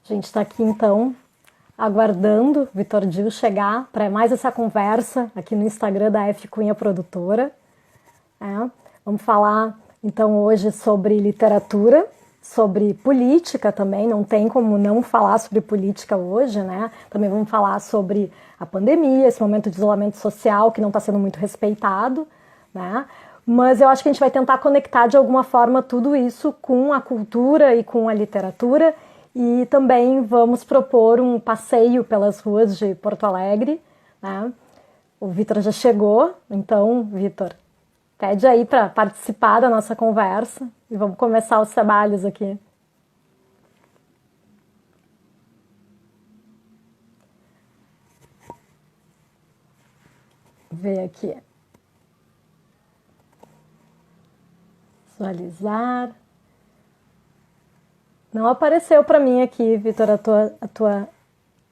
A gente está aqui então aguardando o Vitor Dil chegar para mais essa conversa aqui no Instagram da F Cunha Produtora. Vamos falar então hoje sobre literatura, sobre política também, não tem como não falar sobre política hoje, né? Também vamos falar sobre a pandemia, esse momento de isolamento social que não está sendo muito respeitado, né? Mas eu acho que a gente vai tentar conectar de alguma forma tudo isso com a cultura e com a literatura, e também vamos propor um passeio pelas ruas de Porto Alegre, né? O Vitor já chegou, então, Vitor, pede aí para participar da nossa conversa e vamos começar os trabalhos aqui. Ver aqui. Visualizar. Não apareceu para mim aqui, Vitor, a tua.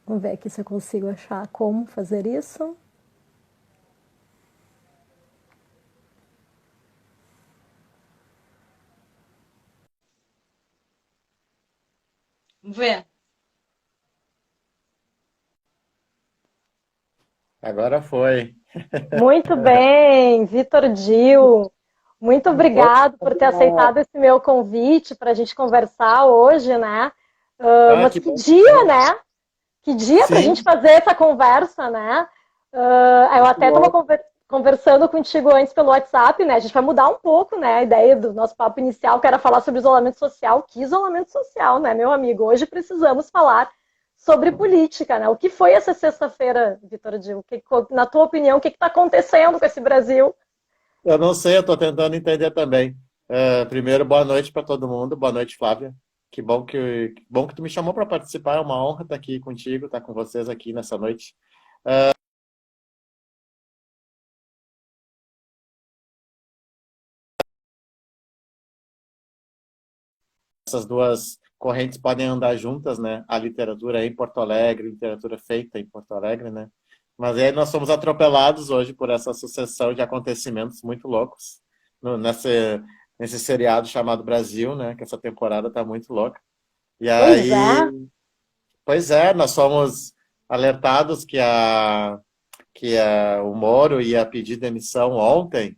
Vamos ver aqui se eu consigo achar como fazer isso. Vamos ver. Agora foi. Muito bem, Vitor Dil. Muito obrigado por ter aceitado esse meu convite para a gente conversar hoje, né? Ah, Mas que que bom. dia, né? Que dia para a gente Sim, fazer essa conversa, né? Eu muito até estava bom. conversando contigo antes pelo WhatsApp, né? A gente vai mudar um pouco, né? A ideia do nosso papo inicial, que era falar sobre isolamento social. Que isolamento social, né, meu amigo? Hoje precisamos falar sobre política, né? O que foi essa sexta-feira, Vitor Dil? Na tua opinião, o que está acontecendo com esse Brasil? Eu não sei, eu estou tentando entender também. Primeiro, boa noite para todo mundo. Boa noite, Flávia. Que bom que tu me chamou para participar. É uma honra estar aqui contigo, estar com vocês aqui nessa noite. Essas duas correntes podem andar juntas, né? A literatura em Porto Alegre, literatura feita em Porto Alegre, né? Mas aí nós somos atropelados hoje por essa sucessão de acontecimentos muito loucos no, nessa, nesse seriado chamado Brasil, né? Que essa temporada tá muito louca. E Pois é. aí, pois é, nós fomos alertados que o Moro ia pedir demissão ontem,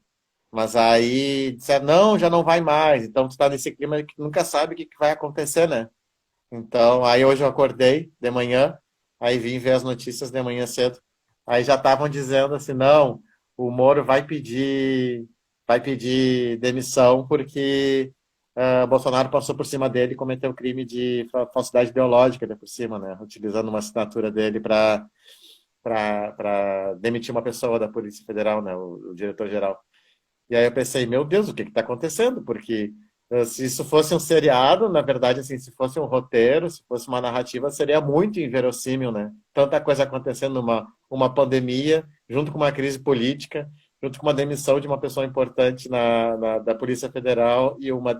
mas aí disseram, não, já não vai mais. Então tu tá nesse clima que nunca sabe o que que vai acontecer, né? Então, aí hoje eu acordei de manhã, aí vim ver as notícias de manhã cedo. Aí já estavam dizendo assim, não, o Moro vai pedir demissão porque Bolsonaro passou por cima dele e cometeu crime de falsidade ideológica, por cima, né? Utilizando uma assinatura dele para demitir uma pessoa da Polícia Federal, né? O diretor-geral. E aí eu pensei, meu Deus, o que está acontecendo? Porque se isso fosse um seriado, na verdade, assim, se fosse um roteiro, se fosse uma narrativa, seria muito inverossímil, né? Tanta coisa acontecendo uma pandemia, junto com uma crise política, junto com uma demissão de uma pessoa importante da Polícia Federal e uma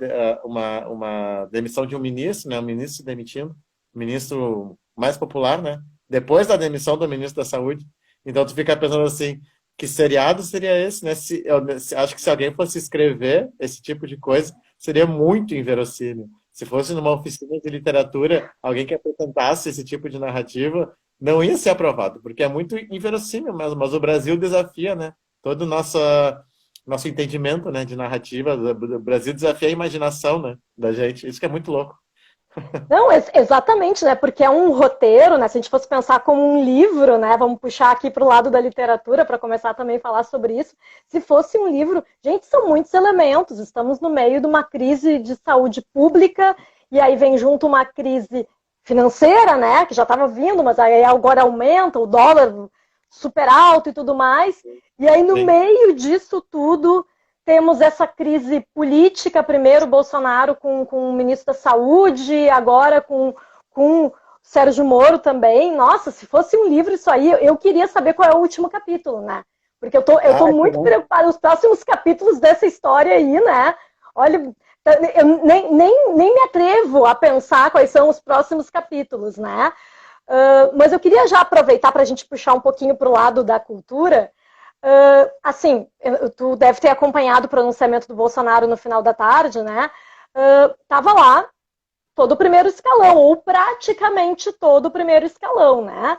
demissão de um ministro, né? Um ministro se demitindo, o ministro mais popular, né? Depois da demissão do ministro da Saúde. Então tu fica pensando assim, que seriado seria esse, né? Acho que se alguém fosse escrever esse tipo de coisa, seria muito inverossímil. Se fosse numa oficina de literatura, alguém que apresentasse esse tipo de narrativa, não ia ser aprovado, porque é muito inverossímil mesmo. Mas o Brasil desafia, né? Todo o nosso entendimento, né, de narrativa. O Brasil desafia a imaginação, né, da gente. Isso que é muito louco. Não, exatamente, né? Porque é um roteiro, né? Se a gente fosse pensar como um livro, né? Vamos puxar aqui para o lado da literatura para começar também a falar sobre isso. Se fosse um livro, gente, são muitos elementos. Estamos no meio de uma crise de saúde pública e aí vem junto uma crise financeira, né? Que já estava vindo, mas aí agora aumenta o dólar super alto e tudo mais. E aí no Sim. meio disso tudo temos essa crise política, primeiro Bolsonaro com o ministro da Saúde, agora com Sérgio Moro também. Nossa, se fosse um livro isso aí, eu queria saber qual é o último capítulo, né? Porque eu tô Ah, que muito bom. preocupada. Os próximos capítulos dessa história aí, né? Olha, eu nem me atrevo a pensar quais são os próximos capítulos, né? Mas eu queria já aproveitar para a gente puxar um pouquinho para o lado da cultura. Assim, tu deve ter acompanhado o pronunciamento do Bolsonaro no final da tarde, né? Tava lá todo o primeiro escalão, ou praticamente todo o primeiro escalão, né?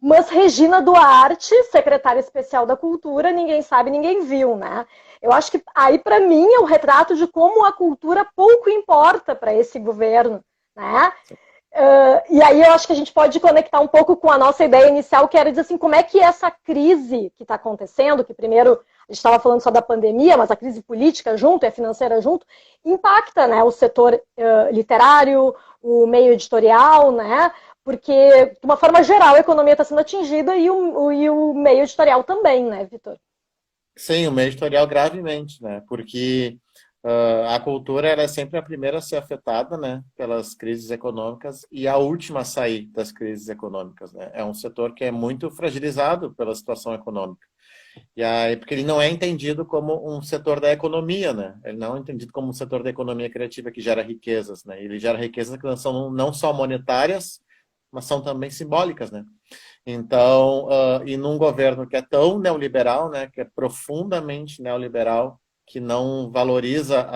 Mas Regina Duarte, secretária especial da Cultura, ninguém sabe, ninguém viu, né? Eu acho que aí, para mim, é um retrato de como a cultura pouco importa para esse governo, né? E aí eu acho que a gente pode conectar um pouco com a nossa ideia inicial, que era dizer assim, como é que essa crise que está acontecendo, que primeiro a gente estava falando só da pandemia, mas a crise política junto e a financeira junto, impacta, né, o setor literário, o meio editorial, né? Porque, de uma forma geral, a economia está sendo atingida e o meio editorial também, né, Vitor? Sim, o meio editorial gravemente, né? Porque a cultura ela é sempre a primeira a ser afetada, né, pelas crises econômicas e a última a sair das crises econômicas, né? É um setor que é muito fragilizado pela situação econômica. E aí, porque ele não é entendido como um setor da economia, né? Ele não é entendido como um setor da economia criativa que gera riquezas, né? Ele gera riquezas que são não só monetárias, mas são também simbólicas, né? Então, e num governo que é tão neoliberal, né, que é profundamente neoliberal, que não valoriza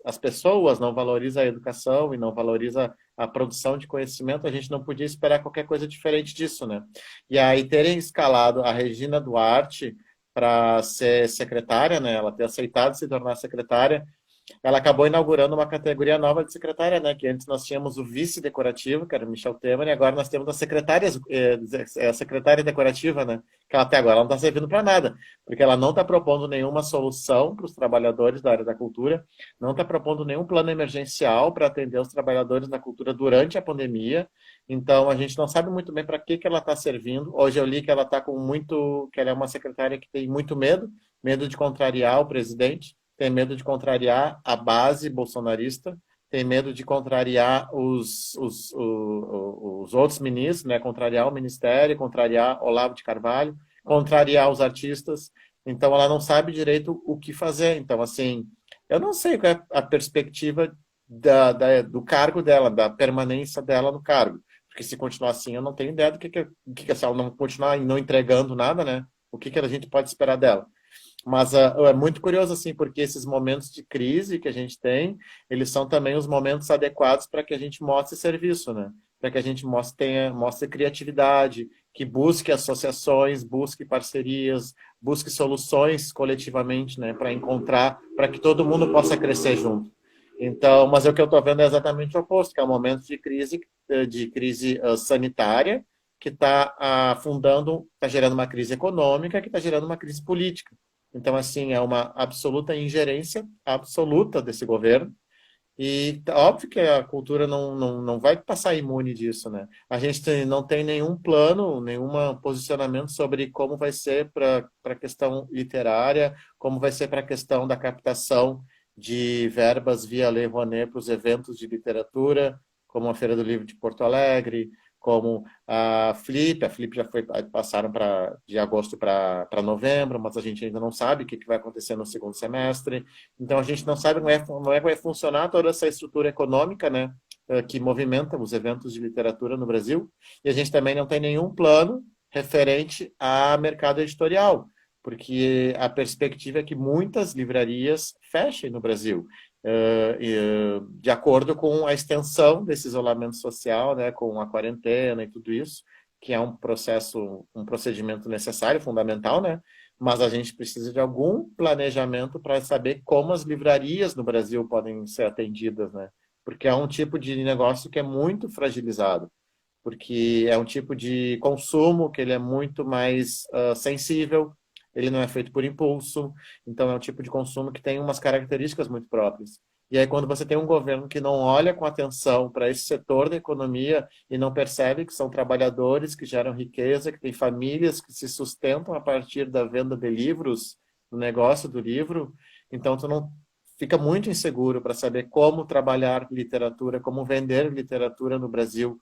as pessoas, não valoriza a educação e não valoriza a produção de conhecimento, a gente não podia esperar qualquer coisa diferente disso, né? E aí terem escalado a Regina Duarte para ser secretária, né, ela ter aceitado se tornar secretária, ela acabou inaugurando uma categoria nova de secretária, né? Que antes nós tínhamos o vice decorativo, que era o Michel Temer, e agora nós temos a a secretária decorativa, né? Que ela, até agora ela não está servindo para nada, porque ela não está propondo nenhuma solução para os trabalhadores da área da cultura, não está propondo nenhum plano emergencial para atender os trabalhadores da cultura durante a pandemia. Então a gente não sabe muito bem para que ela está servindo. Hoje eu li que ela está que ela é uma secretária que tem muito medo de contrariar o presidente, tem medo de contrariar a base bolsonarista, tem medo de contrariar os outros ministros, né? Contrariar o ministério, contrariar Olavo de Carvalho, contrariar os artistas. Então, ela não sabe direito o que fazer. Então, assim, eu não sei qual é a perspectiva do cargo dela, da permanência dela no cargo. Porque se continuar assim, eu não tenho ideia se ela não continuar não entregando nada, né? O que a gente pode esperar dela? Mas é muito curioso, assim, porque esses momentos de crise que a gente tem, eles são também os momentos adequados para que a gente mostre serviço, né? Para que a gente mostre criatividade, que busque associações, busque parcerias, busque soluções coletivamente, né? Para que todo mundo possa crescer junto. Então, mas o que eu estou vendo é exatamente o oposto, que é um momento de crise sanitária, que está afundando, está gerando uma crise econômica, que está gerando uma crise política. Então, assim, é uma absoluta ingerência, absoluta desse governo. E óbvio que a cultura não vai passar imune disso, né? A gente não tem nenhum plano, nenhum posicionamento sobre como vai ser para a questão literária, como vai ser para a questão da captação de verbas via Lei Rouanet para os eventos de literatura, como a Feira do Livro de Porto Alegre, como a Flip já passaram de agosto para novembro, mas a gente ainda não sabe o que vai acontecer no segundo semestre. Então a gente não sabe como é que vai funcionar toda essa estrutura econômica, né, que movimenta os eventos de literatura no Brasil. E a gente também não tem nenhum plano referente a mercado editorial, porque a perspectiva é que muitas livrarias fechem no Brasil de acordo com a extensão desse isolamento social, né, com a quarentena e tudo isso, que é um procedimento necessário, fundamental, né? Mas a gente precisa de algum planejamento para saber como as livrarias no Brasil podem ser atendidas, né? Porque é um tipo de negócio que é muito fragilizado, porque é um tipo de consumo que ele é muito mais sensível, ele não é feito por impulso, então é um tipo de consumo que tem umas características muito próprias. E aí quando você tem um governo que não olha com atenção para esse setor da economia e não percebe que são trabalhadores que geram riqueza, que têm famílias que se sustentam a partir da venda de livros, do negócio do livro, então tu não fica muito inseguro para saber como trabalhar literatura, como vender literatura no Brasil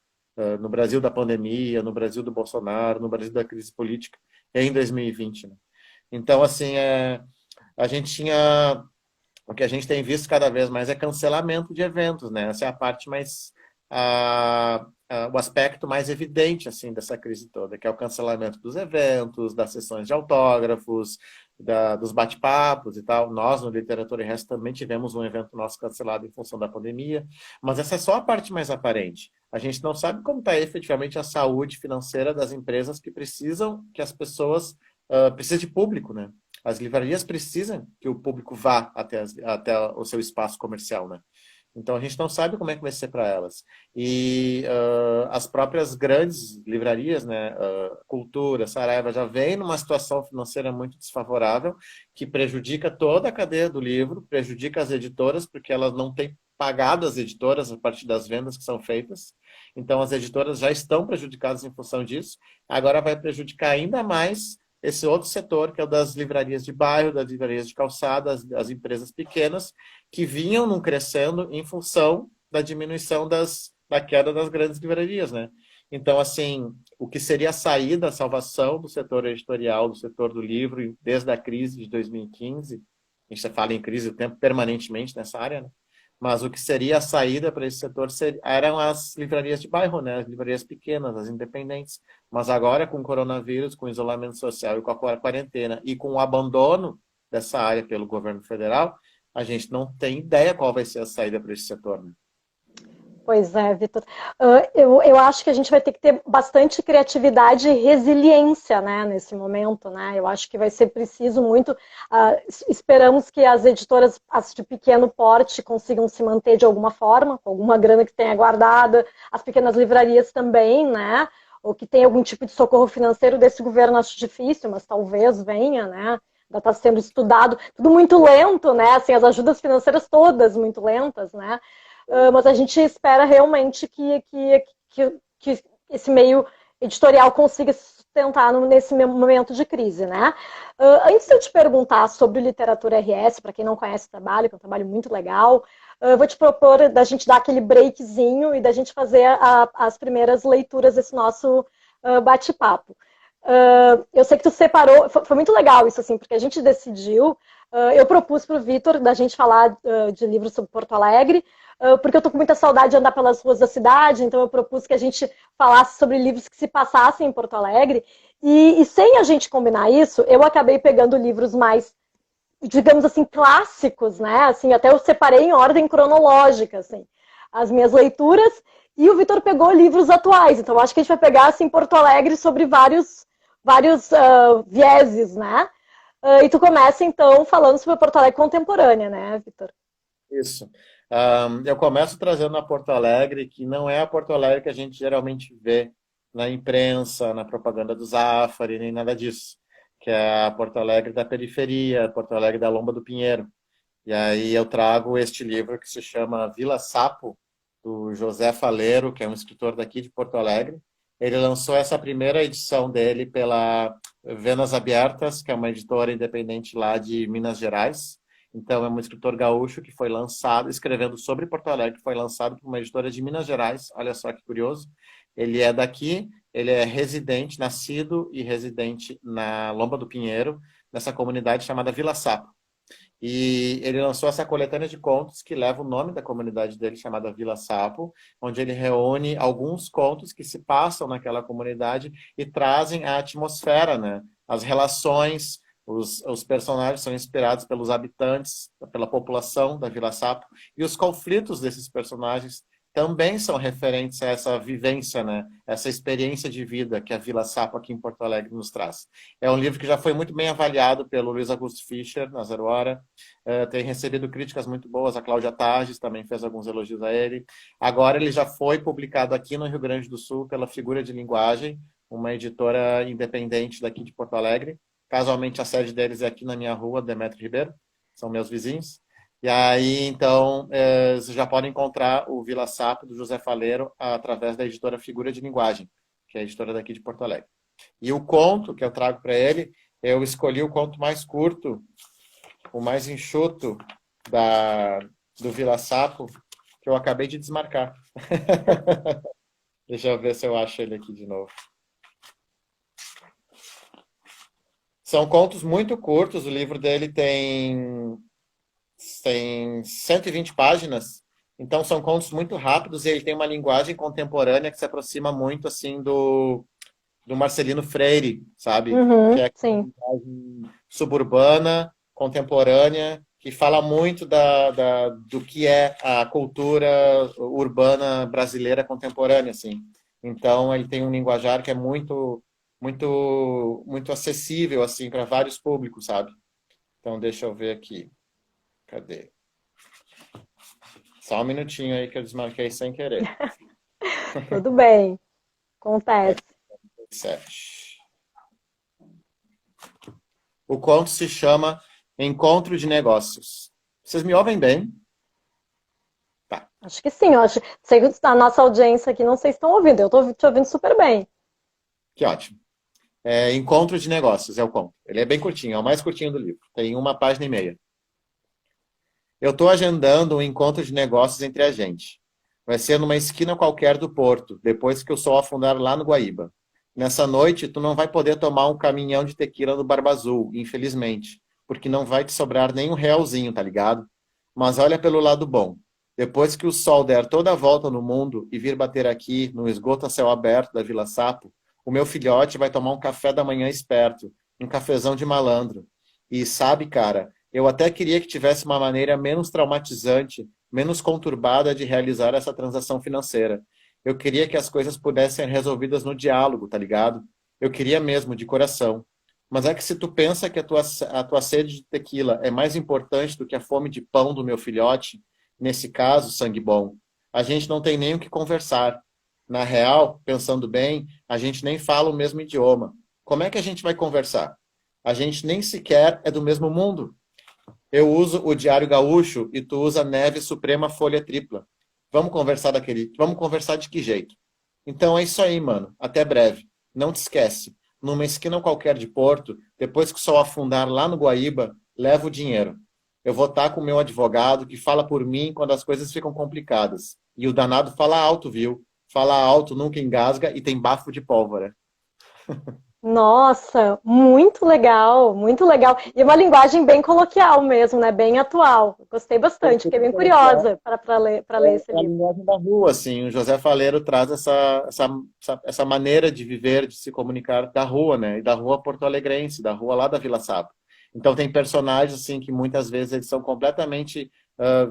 da pandemia, no Brasil do Bolsonaro, no Brasil da crise política em 2020, né? Então, assim, a gente tinha... O que a gente tem visto cada vez mais é cancelamento de eventos, né? Essa é a parte mais o aspecto mais evidente assim dessa crise toda, que é o cancelamento dos eventos, das sessões de autógrafos, dos bate-papos e tal. Nós, no Literatura e Resto, também tivemos um evento nosso cancelado em função da pandemia, mas essa é só a parte mais aparente. A gente não sabe como está efetivamente a saúde financeira das empresas que precisam que as pessoas precisam de público, né? As livrarias precisam que o público vá até o seu espaço comercial, né? Então, a gente não sabe como é que vai ser para elas. E as próprias grandes livrarias, né, Cultura, Saraiva, já vem numa situação financeira muito desfavorável, que prejudica toda a cadeia do livro, prejudica as editoras, porque elas não têm pagado as editoras a partir das vendas que são feitas. Então, as editoras já estão prejudicadas em função disso. Agora vai prejudicar ainda mais esse outro setor, que é o das livrarias de bairro, das livrarias de calçada, as empresas pequenas, que vinham não crescendo em função da diminuição da queda das grandes livrarias, né? Então, assim, o que seria a saída, a salvação do setor editorial, do setor do livro, desde a crise de 2015, a gente fala em crise o tempo permanentemente nessa área, né? Mas o que seria a saída para esse setor eram as livrarias de bairro, né? As livrarias pequenas, as independentes. Mas agora, com o coronavírus, com o isolamento social e com a quarentena e com o abandono dessa área pelo governo federal, a gente não tem ideia qual vai ser a saída para esse setor, né? Pois é, Vitor. Eu acho que a gente vai ter que ter bastante criatividade e resiliência, né, nesse momento, né? Eu acho que vai ser preciso muito. Esperamos que as editoras, as de pequeno porte, consigam se manter de alguma forma, com alguma grana que tenha guardada, as pequenas livrarias também, né? Ou que tenha algum tipo de socorro financeiro desse governo, acho difícil, mas talvez venha, né? Ainda está sendo estudado, tudo muito lento, né? Assim, as ajudas financeiras todas muito lentas, né? Mas a gente espera realmente que esse meio editorial consiga se sustentar nesse momento de crise, né? Antes de eu te perguntar sobre Literatura RS, para quem não conhece o trabalho, que é um trabalho muito legal, eu vou te propor da gente dar aquele breakzinho e da gente fazer as primeiras leituras desse nosso bate-papo. Eu sei que tu separou, foi muito legal isso, assim, porque a gente decidiu, eu propus para o Vitor da gente falar de livros sobre Porto Alegre, porque eu tô com muita saudade de andar pelas ruas da cidade, então eu propus que a gente falasse sobre livros que se passassem em Porto Alegre, e sem a gente combinar isso, eu acabei pegando livros mais, digamos assim, clássicos, né? Assim, até eu separei em ordem cronológica, assim, as minhas leituras, e o Vitor pegou livros atuais, então acho que a gente vai pegar, assim, Porto Alegre sobre vários vieses, né? E tu começa, então, falando sobre a Porto Alegre contemporânea, né, Vitor? Isso. Eu começo trazendo a Porto Alegre, que não é a Porto Alegre que a gente geralmente vê na imprensa, na propaganda do Zafari, nem nada disso, que é a Porto Alegre da periferia, a Porto Alegre da Lomba do Pinheiro. E aí eu trago este livro que se chama Vila Sapo, do José Faleiro, que é um escritor daqui de Porto Alegre. Ele lançou essa primeira edição dele pela Venas Abertas, que é uma editora independente lá de Minas Gerais. Então, é um escritor gaúcho que foi lançado, escrevendo sobre Porto Alegre, que foi lançado por uma editora de Minas Gerais. Olha só que curioso. Ele é daqui, ele é residente, nascido e residente na Lomba do Pinheiro, nessa comunidade chamada Vila Sapo. E ele lançou essa coletânea de contos que leva o nome da comunidade dele, chamada Vila Sapo, onde ele reúne alguns contos que se passam naquela comunidade e trazem a atmosfera, né? As relações, os personagens são inspirados pelos habitantes, pela população da Vila Sapo, e os conflitos desses personagens também são referentes a essa vivência, né? Essa experiência de vida que a Vila Sapo aqui em Porto Alegre nos traz. É um livro que já foi muito bem avaliado pelo Luiz Augusto Fischer, na Zero Hora. Tem recebido críticas muito boas. A Cláudia Tages também fez alguns elogios a ele. Agora ele já foi publicado aqui no Rio Grande do Sul pela Figura de Linguagem, uma editora independente daqui de Porto Alegre. Casualmente a sede deles é aqui na minha rua, Demetrio Ribeiro. São meus vizinhos. E aí, então, vocês já podem encontrar o Vila Sapo, do José Faleiro, através da editora Figura de Linguagem, que é a editora daqui de Porto Alegre. E o conto que eu trago para ele, eu escolhi o conto mais curto, o mais enxuto do Vila Sapo, que eu acabei de desmarcar. Deixa eu ver se eu acho ele aqui de novo. São contos muito curtos, o livro dele tem 120 páginas, Então são contos muito rápidos e ele tem uma linguagem contemporânea que se aproxima muito assim do Marcelino Freire, sabe? Que Uhum, é uma sim. linguagem suburbana, contemporânea, que fala muito do que é a cultura urbana brasileira contemporânea, assim. Então ele tem um linguajar que é muito acessível assim para vários públicos, sabe? Então deixa eu ver aqui. Cadê? Só um minutinho aí que eu desmarquei sem querer. Tudo bem, acontece. 7. O conto se chama Encontro de Negócios. Vocês me ouvem bem? Tá, Acho que sim, eu acho. Sei que a nossa audiência aqui, não sei se estão ouvindo, eu estou te ouvindo super bem. que ótimo. Encontro de Negócios é o conto. Ele é bem curtinho, é o mais curtinho do livro. Tem 1 página e meia. Eu estou agendando um encontro de negócios entre a gente. Vai ser numa esquina qualquer do porto, depois que o sol afundar lá no Guaíba. Nessa noite, tu não vai poder tomar um caminhão de tequila no Barba Azul, infelizmente, porque não vai te sobrar nem um realzinho, tá ligado? Mas olha pelo lado bom. Depois que o sol der toda a volta no mundo e vir bater aqui, no esgoto a céu aberto da Vila Sapo, o meu filhote vai tomar um café da manhã esperto, um cafezão de malandro. E sabe, cara, eu até queria que tivesse uma maneira menos traumatizante, menos conturbada de realizar essa transação financeira. Eu queria que as coisas pudessem ser resolvidas no diálogo, tá ligado? Eu queria mesmo, de coração. Mas é que se tu pensa que a tua sede de tequila é mais importante do que a fome de pão do meu filhote, nesse caso, sangue bom, a gente não tem nem o que conversar. Na real, pensando bem, a gente nem fala o mesmo idioma. Como é que a gente vai conversar? A gente nem sequer é do mesmo mundo. Eu uso o Diário Gaúcho e tu usa Neve Suprema Folha Tripla. Vamos conversar de que jeito? Então é isso aí, mano. Até breve. Não te esquece. Numa esquina qualquer de Porto, depois que o sol afundar lá no Guaíba, leva o dinheiro. Eu vou estar com o meu advogado que fala por mim quando as coisas ficam complicadas. E o danado fala alto, viu? Fala alto, nunca engasga e tem bafo de pólvora. Nossa, muito legal, muito legal. E uma linguagem bem coloquial mesmo, né? Bem atual. Gostei bastante, fiquei bem curiosa para ler esse É a livro. linguagem da rua, assim. O José Faleiro traz essa maneira de viver, de se comunicar da rua, né? E da rua porto-alegrense, da rua lá da Vila Saba. Então tem personagens assim que muitas vezes eles são completamente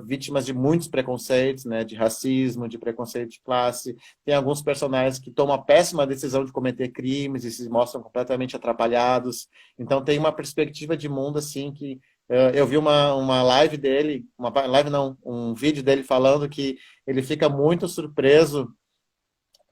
vítimas de muitos preconceitos, né? De racismo, de preconceito de classe. Tem alguns personagens que tomam a péssima decisão de cometer crimes e se mostram completamente atrapalhados. Então tem uma perspectiva de mundo assim que eu vi uma live dele, uma live não, um vídeo dele falando que ele fica muito surpreso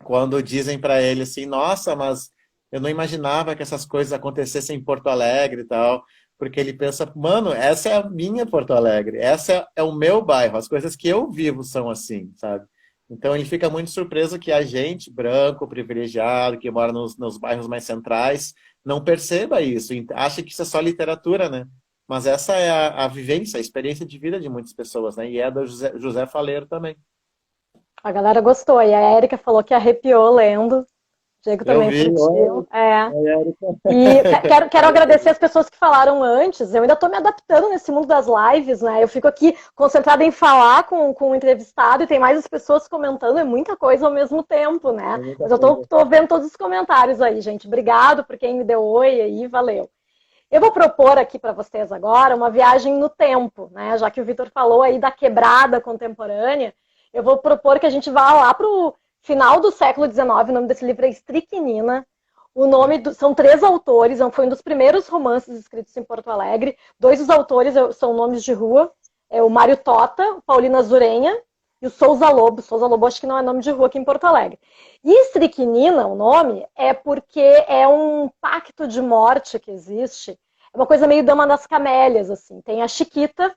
quando dizem para ele assim, nossa, mas eu não imaginava que essas coisas acontecessem em Porto Alegre e tal, porque ele pensa, mano, essa é a minha Porto Alegre, essa é o meu bairro, as coisas que eu vivo são assim, sabe? Então ele fica muito surpreso que a gente, branco, privilegiado, que mora nos bairros mais centrais, não perceba isso, acha que isso é só literatura, né? Mas essa é a vivência, a experiência de vida de muitas pessoas, né? E é do José Faleiro também. A galera gostou, e a Érica falou que arrepiou lendo. O Diego Eu também vi, curtiu. É. oi, Érica. E quero agradecer as pessoas que falaram antes. Eu ainda estou me adaptando nesse mundo das lives, né? Eu fico aqui concentrada em falar com o entrevistado e tem mais as pessoas comentando, é muita coisa ao mesmo tempo, né? Tem muita Mas eu coisa. tô vendo todos os comentários aí, gente. Obrigado por quem me deu oi aí, valeu. Eu vou propor aqui para vocês agora uma viagem no tempo, né? Já que o Vitor falou aí da quebrada contemporânea, eu vou propor que a gente vá lá para o final do século XIX. O nome desse livro é Estricnina. São 3 autores, foi um dos primeiros romances escritos em Porto Alegre. 2 dos autores são nomes de rua, é o Mário Tota, o Paulina Zurenha e o Souza Lobo. Souza Lobo acho que não é nome de rua aqui em Porto Alegre. E Estricnina, o nome, é porque é um pacto de morte que existe. É uma coisa meio Dama das Camélias, assim. Tem a Chiquita,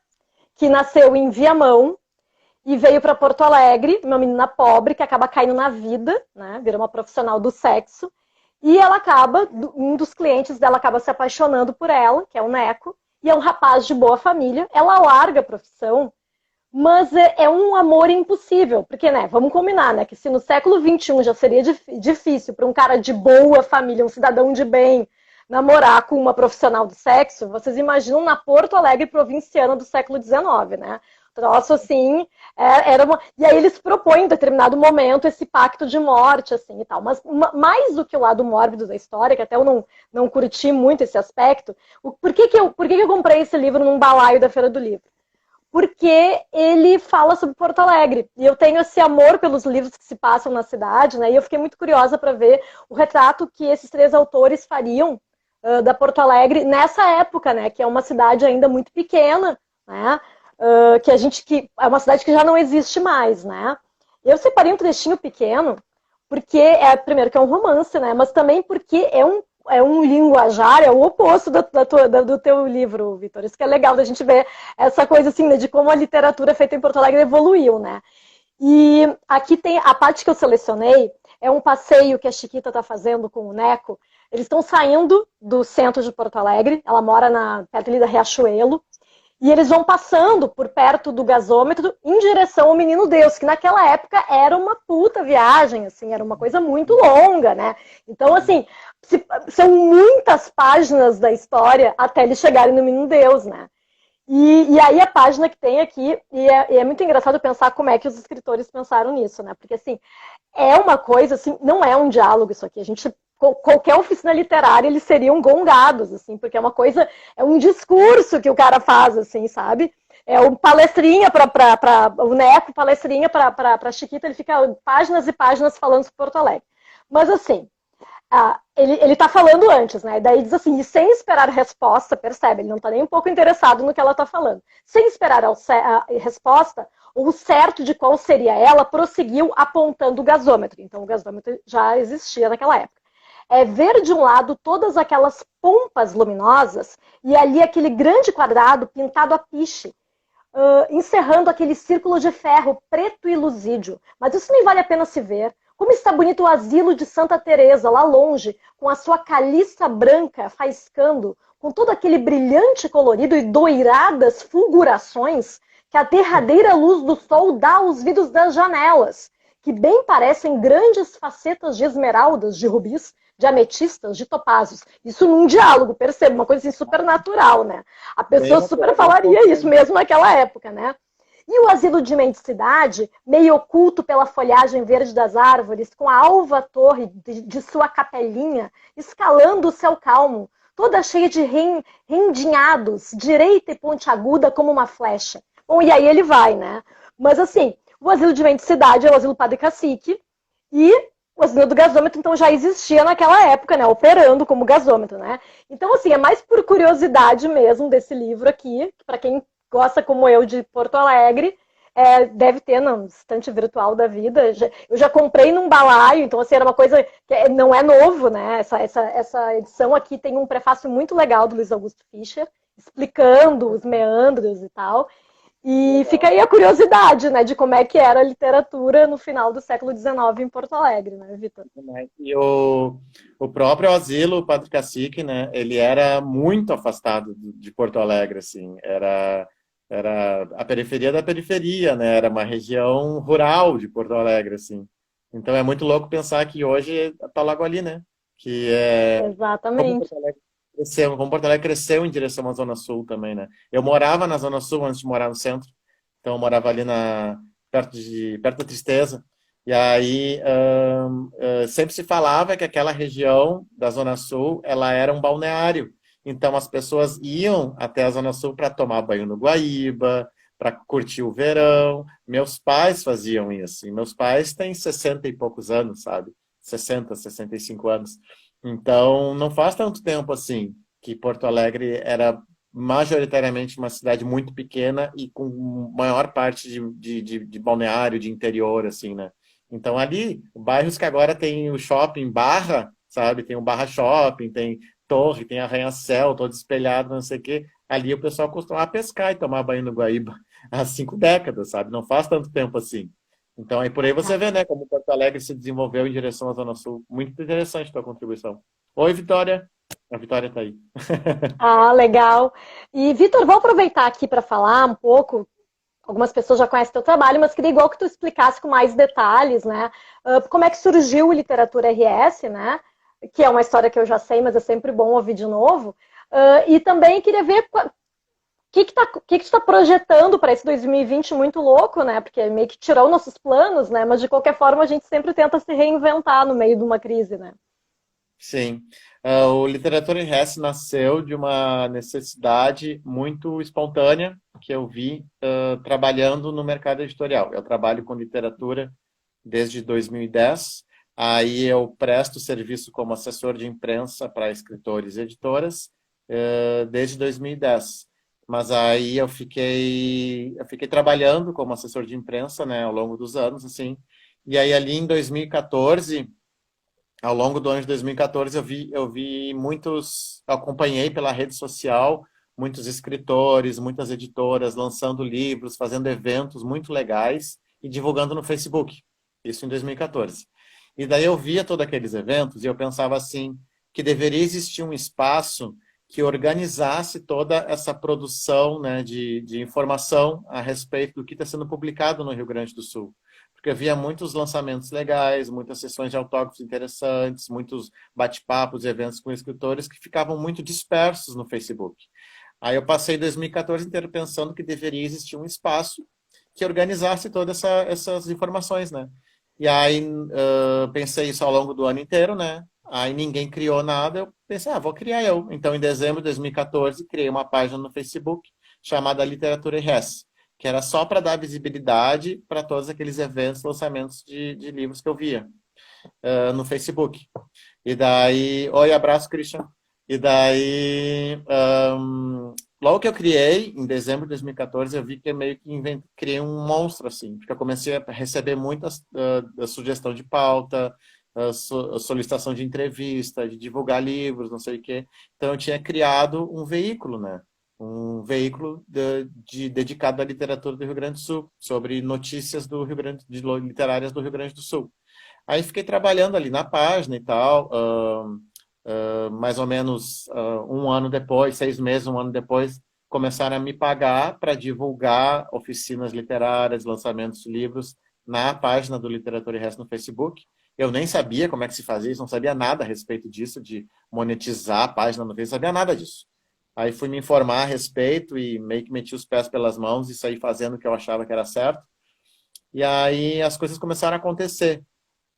que nasceu em Viamão e veio para Porto Alegre, uma menina pobre que acaba caindo na vida, né? Vira uma profissional do sexo. E ela acaba, um dos clientes dela acaba se apaixonando por ela, que é o Neco, e é um rapaz de boa família. Ela larga a profissão, mas é um amor impossível, porque, né, vamos combinar, né, que se no século XXI já seria difícil para um cara de boa família, um cidadão de bem, namorar com uma profissional do sexo, vocês imaginam na Porto Alegre provinciana do século XIX, né? Troço, assim, era uma... E aí eles propõem, em determinado momento, esse pacto de morte, assim, e tal. Mas mais do que o lado mórbido da história, que até eu não curti muito esse aspecto, por que eu comprei esse livro num balaio da Feira do Livro? Porque ele fala sobre Porto Alegre. E eu tenho esse amor pelos livros que se passam na cidade, né? E eu fiquei muito curiosa para ver o retrato que esses três autores fariam da Porto Alegre nessa época, né? Que é uma cidade ainda muito pequena, né? Que é uma cidade que já não existe mais, né? Eu separei um trechinho pequeno, porque primeiro que é um romance, né? Mas também porque é um linguajar, é o oposto do teu livro, Vitor. Isso que é legal da gente ver essa coisa assim, né, de como a literatura feita em Porto Alegre evoluiu, né? E aqui tem a parte que eu selecionei, é um passeio que a Chiquita está fazendo com o Neco. Eles estão saindo do centro de Porto Alegre, ela mora perto ali da Riachuelo, e eles vão passando por perto do gasômetro em direção ao Menino Deus, que naquela época era uma puta viagem, assim, era uma coisa muito longa, né? Então, assim, são muitas páginas da história até eles chegarem no Menino Deus, né? E aí a página que tem aqui, e é muito engraçado pensar como é que os escritores pensaram nisso, né? Porque, assim, é uma coisa, assim, não é um diálogo isso aqui. Qualquer oficina literária, eles seriam gongados, assim, porque é uma coisa, é um discurso que o cara faz, assim, sabe? É o palestrinha o Neco, palestrinha para Chiquita, ele fica páginas e páginas falando sobre Porto Alegre. Mas, assim, ele tá falando antes, né? Daí diz assim, e sem esperar resposta, percebe? Ele não tá nem um pouco interessado no que ela tá falando. Sem esperar a resposta, o certo de qual seria ela, prosseguiu apontando o gasômetro. Então, o gasômetro já existia naquela época. É ver de um lado todas aquelas pompas luminosas e ali aquele grande quadrado pintado a piche, encerrando aquele círculo de ferro preto e luzídio. Mas isso nem vale a pena se ver. Como está bonito o asilo de Santa Teresa, lá longe, com a sua caliça branca faiscando, com todo aquele brilhante colorido e doiradas fulgurações que a derradeira luz do sol dá aos vidros das janelas, que bem parecem grandes facetas de esmeraldas, de rubis, de ametistas, de topázos. Isso num diálogo, perceba, uma coisa assim super natural, né? A pessoa super falaria isso mesmo naquela época, né? E o asilo de mendicidade, meio oculto pela folhagem verde das árvores, com a alva torre de sua capelinha, escalando o céu calmo, toda cheia de rendinhados, direita e pontiaguda como uma flecha. Bom, e aí ele vai, né? Mas assim, o asilo de mendicidade é o asilo Padre Cacique, e o asilo do gasômetro, então, já existia naquela época, né? Operando como gasômetro, né? Então, assim, é mais por curiosidade mesmo desse livro aqui, para quem gosta como eu de Porto Alegre, deve ter na estante virtual da vida. Eu já comprei num balaio, então assim, era uma coisa que não é novo, né? Essa edição aqui tem um prefácio muito legal do Luiz Augusto Fischer, explicando os meandros e tal. E fica aí a curiosidade, né, de como é que era a literatura no final do século XIX em Porto Alegre, né, Vitor? E o próprio asilo, o Padre Cacique, né, ele era muito afastado de Porto Alegre, assim, era a periferia da periferia, né, era uma região rural de Porto Alegre, assim. Então é muito louco pensar que hoje tá logo ali, né, que é Exatamente. como Porto Alegre cresceu em direção à Zona Sul também, né. Eu morava na Zona Sul antes de morar no centro, então eu morava ali perto da Tristeza. E aí sempre se falava que aquela região da Zona Sul ela era um balneário. Então as pessoas iam até a Zona Sul para tomar banho no Guaíba, para curtir o verão. Meus pais faziam isso. E meus pais têm 60 e poucos anos, sabe? 60, 65 anos. Então não faz tanto tempo assim que Porto Alegre era majoritariamente uma cidade muito pequena e com maior parte de balneário, de interior, assim, né? Então ali, bairros que agora tem o shopping Barra, sabe? Tem o Barra Shopping, tem Torre, tem Arranha-Céu, todo espelhado, não sei o quê. Ali o pessoal costumava pescar e tomar banho no Guaíba há 5 décadas, sabe? Não faz tanto tempo assim. Então aí por aí você vê, né, como Porto Alegre se desenvolveu em direção à Zona Sul. Muito interessante a tua contribuição. Oi, Vitória. A Vitória está aí. Ah, legal. E, Vitor, vou aproveitar aqui para falar um pouco. Algumas pessoas já conhecem teu trabalho, mas queria igual que tu explicasse com mais detalhes, né? Como é que surgiu o Literatura RS, né? Que é uma história que eu já sei, mas é sempre bom ouvir de novo. E também queria ver que tu tá projetando para esse 2020 muito louco, né? Porque meio que tirou nossos planos, né? Mas de qualquer forma a gente sempre tenta se reinventar no meio de uma crise, né? Sim. O Literatura em Hesse nasceu de uma necessidade muito espontânea que eu vi trabalhando no mercado editorial. Eu trabalho com literatura desde 2010. Aí eu presto serviço como assessor de imprensa para escritores e editoras desde 2010. Mas aí eu fiquei trabalhando como assessor de imprensa, né, ao longo dos anos, assim. E aí ali em 2014, ao longo do ano de 2014, eu vi muitos, acompanhei pela rede social muitos escritores, muitas editoras lançando livros, fazendo eventos muito legais e divulgando no Facebook. Isso em 2014. E daí eu via todos aqueles eventos e eu pensava assim, que deveria existir um espaço que organizasse toda essa produção, né, de informação a respeito do que está sendo publicado no Rio Grande do Sul. Porque havia muitos lançamentos legais, muitas sessões de autógrafos interessantes, muitos bate-papos, eventos com escritores que ficavam muito dispersos no Facebook. Aí eu passei 2014 inteiro pensando que deveria existir um espaço que organizasse todas essas informações, né? E aí pensei isso ao longo do ano inteiro, né? Aí ninguém criou nada, eu pensei, vou criar eu. Então, em dezembro de 2014, criei uma página no Facebook chamada Literatura e Res, que era só para dar visibilidade para todos aqueles eventos, lançamentos de livros que eu via no Facebook. E daí, oi, abraço, Christian. E daí, logo que eu criei, em dezembro de 2014, eu vi que eu meio que criei um monstro, assim, porque eu comecei a receber muitas sugestão de pauta, solicitação de entrevista, de divulgar livros, não sei o quê. Então, eu tinha criado um veículo, né? Um veículo dedicado à literatura do Rio Grande do Sul, sobre notícias do Rio Grande, literárias do Rio Grande do Sul. Aí fiquei trabalhando ali na página e tal, mais ou menos um ano depois, 6 meses, um ano depois, começaram a me pagar para divulgar oficinas literárias, lançamentos de livros na página do Literatura e Resto no Facebook. Eu nem sabia como é que se fazia isso, não sabia nada a respeito disso, de monetizar a página no Facebook, não sabia nada disso. Aí fui me informar a respeito e meio que meti os pés pelas mãos e saí fazendo o que eu achava que era certo. E aí as coisas começaram a acontecer.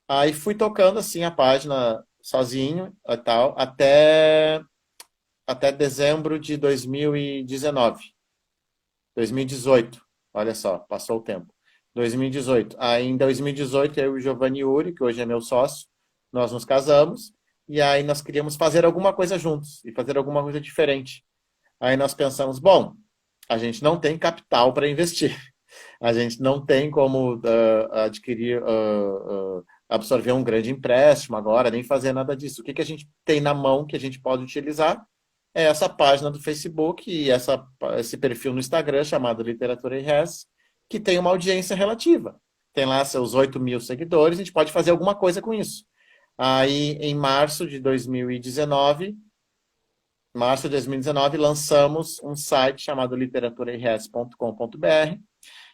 Aí fui tocando assim a página sozinho e tal, até dezembro de 2019. 2018. Olha só, passou o tempo. 2018. Aí em 2018 eu e o Giovanni Yuri, que hoje é meu sócio, nós nos casamos e aí nós queríamos fazer alguma coisa juntos e fazer alguma coisa diferente. Aí nós pensamos, bom, a gente não tem capital para investir. A gente não tem como adquirir, absorver um grande empréstimo agora, nem fazer nada disso. O que a gente tem na mão que a gente pode utilizar é essa página do Facebook e esse perfil no Instagram chamado Literatura e Res, que tem uma audiência relativa. Tem lá seus 8.000 seguidores, a gente pode fazer alguma coisa com isso. Aí, em março de 2019, lançamos um site chamado literaturairres.com.br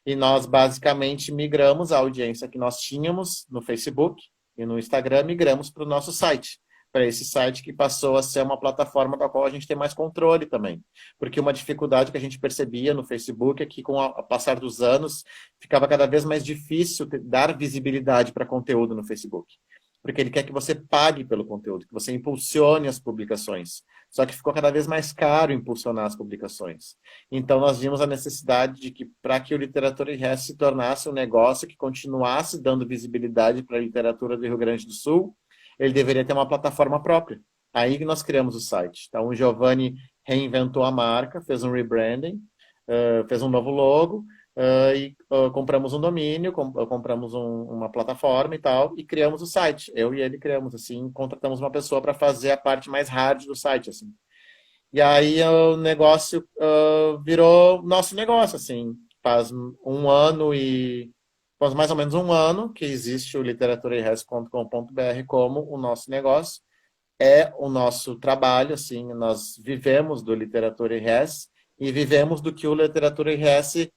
e nós basicamente migramos a audiência que nós tínhamos no Facebook e no Instagram, migramos para o nosso site, para esse site que passou a ser uma plataforma da qual a gente tem mais controle também. Porque uma dificuldade que a gente percebia no Facebook é que, com o passar dos anos, ficava cada vez mais difícil dar visibilidade para conteúdo no Facebook. Porque ele quer que você pague pelo conteúdo, que você impulsione as publicações. Só que ficou cada vez mais caro impulsionar as publicações. Então, nós vimos a necessidade de que, para que o Literatura em Res se tornasse um negócio que continuasse dando visibilidade para a literatura do Rio Grande do Sul, ele deveria ter uma plataforma própria. Aí que nós criamos o site. Então, o Giovanni reinventou a marca, fez um rebranding, fez um novo logo, e compramos um domínio, compramos uma plataforma e tal, e criamos o site. Eu e ele criamos, assim, contratamos uma pessoa para fazer a parte mais hard do site, assim. E aí o negócio virou nosso negócio, assim. Faz mais ou menos um ano que existe o literaturairres.com.br como o nosso negócio. É o nosso trabalho, assim, nós vivemos do Literatura e Res e vivemos do que o Literatura e Res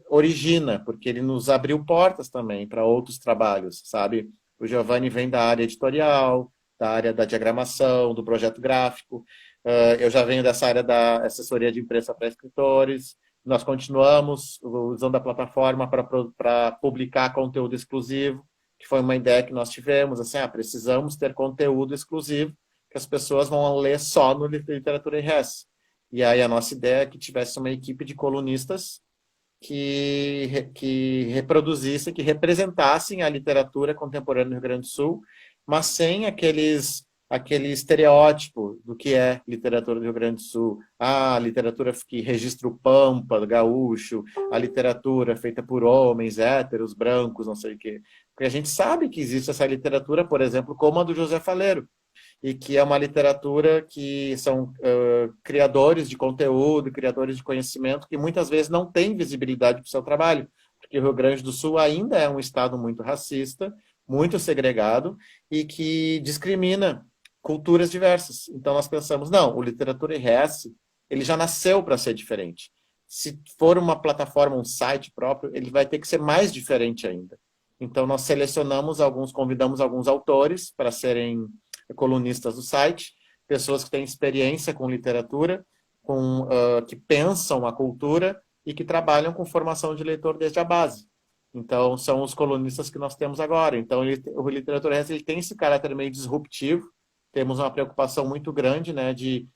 origina, porque ele nos abriu portas também para outros trabalhos, sabe? O Giovanni vem da área editorial, da área da diagramação, do projeto gráfico. Eu já venho dessa área da assessoria de imprensa para escritores. Nós continuamos usando a plataforma para publicar conteúdo exclusivo, que foi uma ideia que nós tivemos, assim, precisamos ter conteúdo exclusivo que as pessoas vão ler só no Literatura RS. E aí a nossa ideia é que tivesse uma equipe de colunistas que reproduzissem, que representassem a literatura contemporânea no Rio Grande do Sul, mas sem aquele estereótipo do que é literatura do Rio Grande do Sul. A literatura que registra o pampa, do gaúcho, a literatura feita por homens, héteros, brancos, não sei o quê. Porque a gente sabe que existe essa literatura, por exemplo, como a do José Faleiro, e que é uma literatura que são criadores de conteúdo, criadores de conhecimento, que muitas vezes não têm visibilidade para o seu trabalho, porque o Rio Grande do Sul ainda é um estado muito racista, muito segregado, e que discrimina culturas diversas. Então nós pensamos, não, o Literatura RS, ele já nasceu para ser diferente. Se for uma plataforma, um site próprio, ele vai ter que ser mais diferente ainda. Então nós convidamos alguns autores para serem colunistas do site, pessoas que têm experiência com literatura, que pensam a cultura e que trabalham com formação de leitor desde a base. Então, são os colunistas que nós temos agora. Então, o Literatura RS ele tem esse caráter meio disruptivo. Temos uma preocupação muito grande, né, de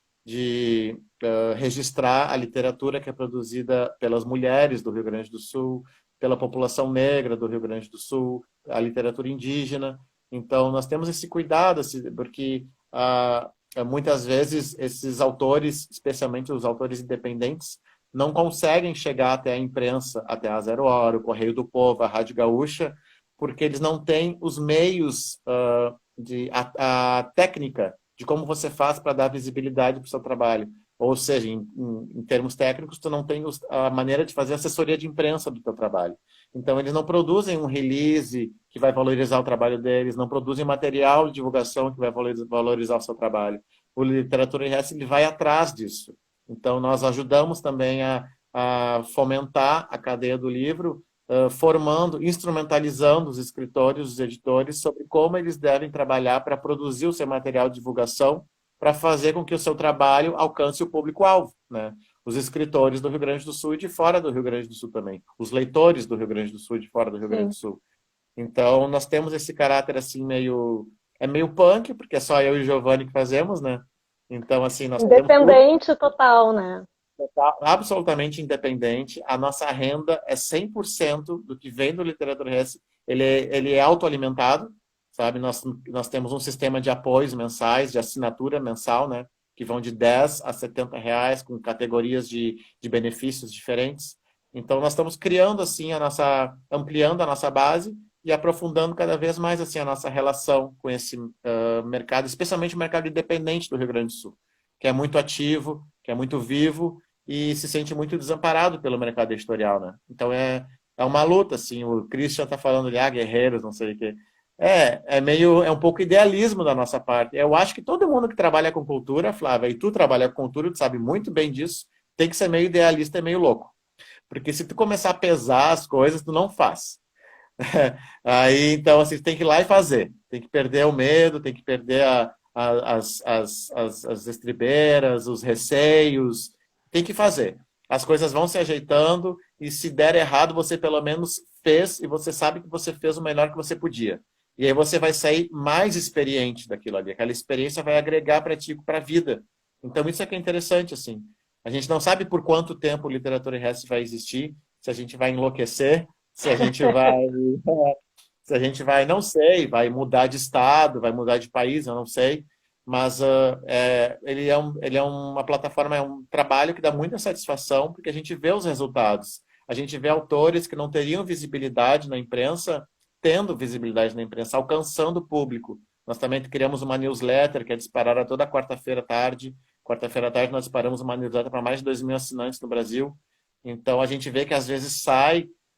registrar a literatura que é produzida pelas mulheres do Rio Grande do Sul, pela população negra do Rio Grande do Sul, a literatura indígena. Então, nós temos esse cuidado, porque muitas vezes esses autores, especialmente os autores independentes, não conseguem chegar até a imprensa, até a Zero Hora, o Correio do Povo, a Rádio Gaúcha, porque eles não têm os meios, a técnica de como você faz para dar visibilidade para o seu trabalho. Ou seja, em termos técnicos, tu não tem a maneira de fazer assessoria de imprensa do teu trabalho. Então, eles não produzem um release que vai valorizar o trabalho deles, não produzem material de divulgação que vai valorizar o seu trabalho. O Literatura RS ele vai atrás disso. Então, nós ajudamos também a fomentar a cadeia do livro, formando, instrumentalizando os escritores, os editores, sobre como eles devem trabalhar para produzir o seu material de divulgação, para fazer com que o seu trabalho alcance o público-alvo, né? Os escritores do Rio Grande do Sul e de fora do Rio Grande do Sul também. Os leitores do Rio Grande do Sul e de fora do Rio Grande do Sul. Então, nós temos esse caráter assim meio punk, porque é só eu e o Giovanni que fazemos, né? Então, assim, nós independente total, né? Absolutamente independente. A nossa renda é 100% do que vem do Literatura RS. Ele é autoalimentado, sabe? Nós temos um sistema de apoios mensais, de assinatura mensal, né? Que vão de 10 a 70 reais, com categorias de benefícios diferentes. Então, nós estamos criando, assim, ampliando a nossa base e aprofundando cada vez mais, assim, a nossa relação com esse mercado, especialmente o mercado independente do Rio Grande do Sul, que é muito ativo, que é muito vivo e se sente muito desamparado pelo mercado editorial, né? Então, é uma luta, assim. O Christian está falando de guerreiros, não sei o quê. É um pouco idealismo da nossa parte. Eu acho que todo mundo que trabalha com cultura, Flávia, e tu trabalha com cultura, tu sabe muito bem disso, tem que ser meio idealista e meio louco. Porque se tu começar a pesar as coisas, tu não faz. Aí, então, assim, tem que ir lá e fazer. Tem que perder o medo, tem que perder as estribeiras, os receios. Tem que fazer. As coisas vão se ajeitando e se der errado, você pelo menos fez e você sabe que você fez o melhor que você podia. E aí você vai sair mais experiente daquilo ali. Aquela experiência vai agregar para ti, para a vida. Então isso é que é interessante, assim. A gente não sabe por quanto tempo o Literatura RS vai existir, se a gente vai enlouquecer, se a gente vai, não sei, vai mudar de estado, vai mudar de país, eu não sei. Mas ele é uma plataforma, é um trabalho que dá muita satisfação, porque a gente vê os resultados. A gente vê autores que não teriam visibilidade na imprensa, tendo visibilidade na imprensa, alcançando o público. Nós também criamos uma newsletter que é disparada toda quarta-feira à tarde. Quarta-feira à tarde nós disparamos uma newsletter para mais de 2.000 assinantes no Brasil. Então a gente vê que às vezes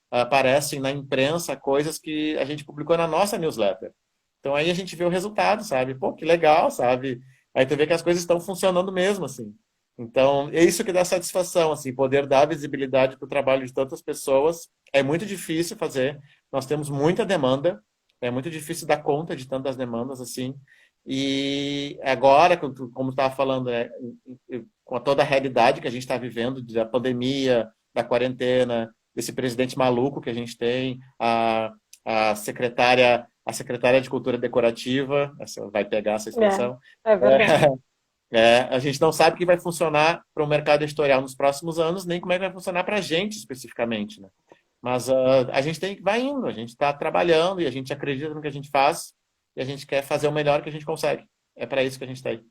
aparecem na imprensa coisas que a gente publicou na nossa newsletter. Então aí a gente vê o resultado, sabe? Pô, que legal, sabe? Aí tu vê que as coisas estão funcionando mesmo, assim. Então, é isso que dá satisfação, assim, poder dar visibilidade para o trabalho de tantas pessoas. É muito difícil fazer, nós temos muita demanda, é muito difícil dar conta de tantas demandas, assim, E agora, como estava falando, né, com toda a realidade que a gente está vivendo, da pandemia, da quarentena, desse presidente maluco que a gente tem, a secretária de Cultura Decorativa, essa vai pegar essa expressão, É verdade. a gente não sabe o que vai funcionar para o mercado editorial nos próximos anos, nem como é que vai funcionar para a gente especificamente, né? Mas a gente vai indo, a gente está trabalhando e a gente acredita no que a gente faz e a gente quer fazer o melhor que a gente consegue. É para isso que a gente está aí.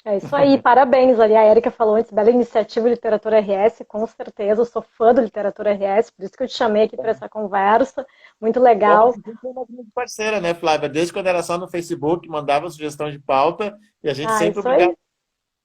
É isso aí, parabéns ali. A Érica falou antes, bela iniciativa Literatura RS, com certeza, eu sou fã do Literatura RS, por isso que eu te chamei aqui para essa conversa, muito Bom, legal. você foi uma grande parceira, né, Flávia? Desde quando era só no Facebook, mandava sugestão de pauta e a gente Ah, sempre isso obrigava. aí.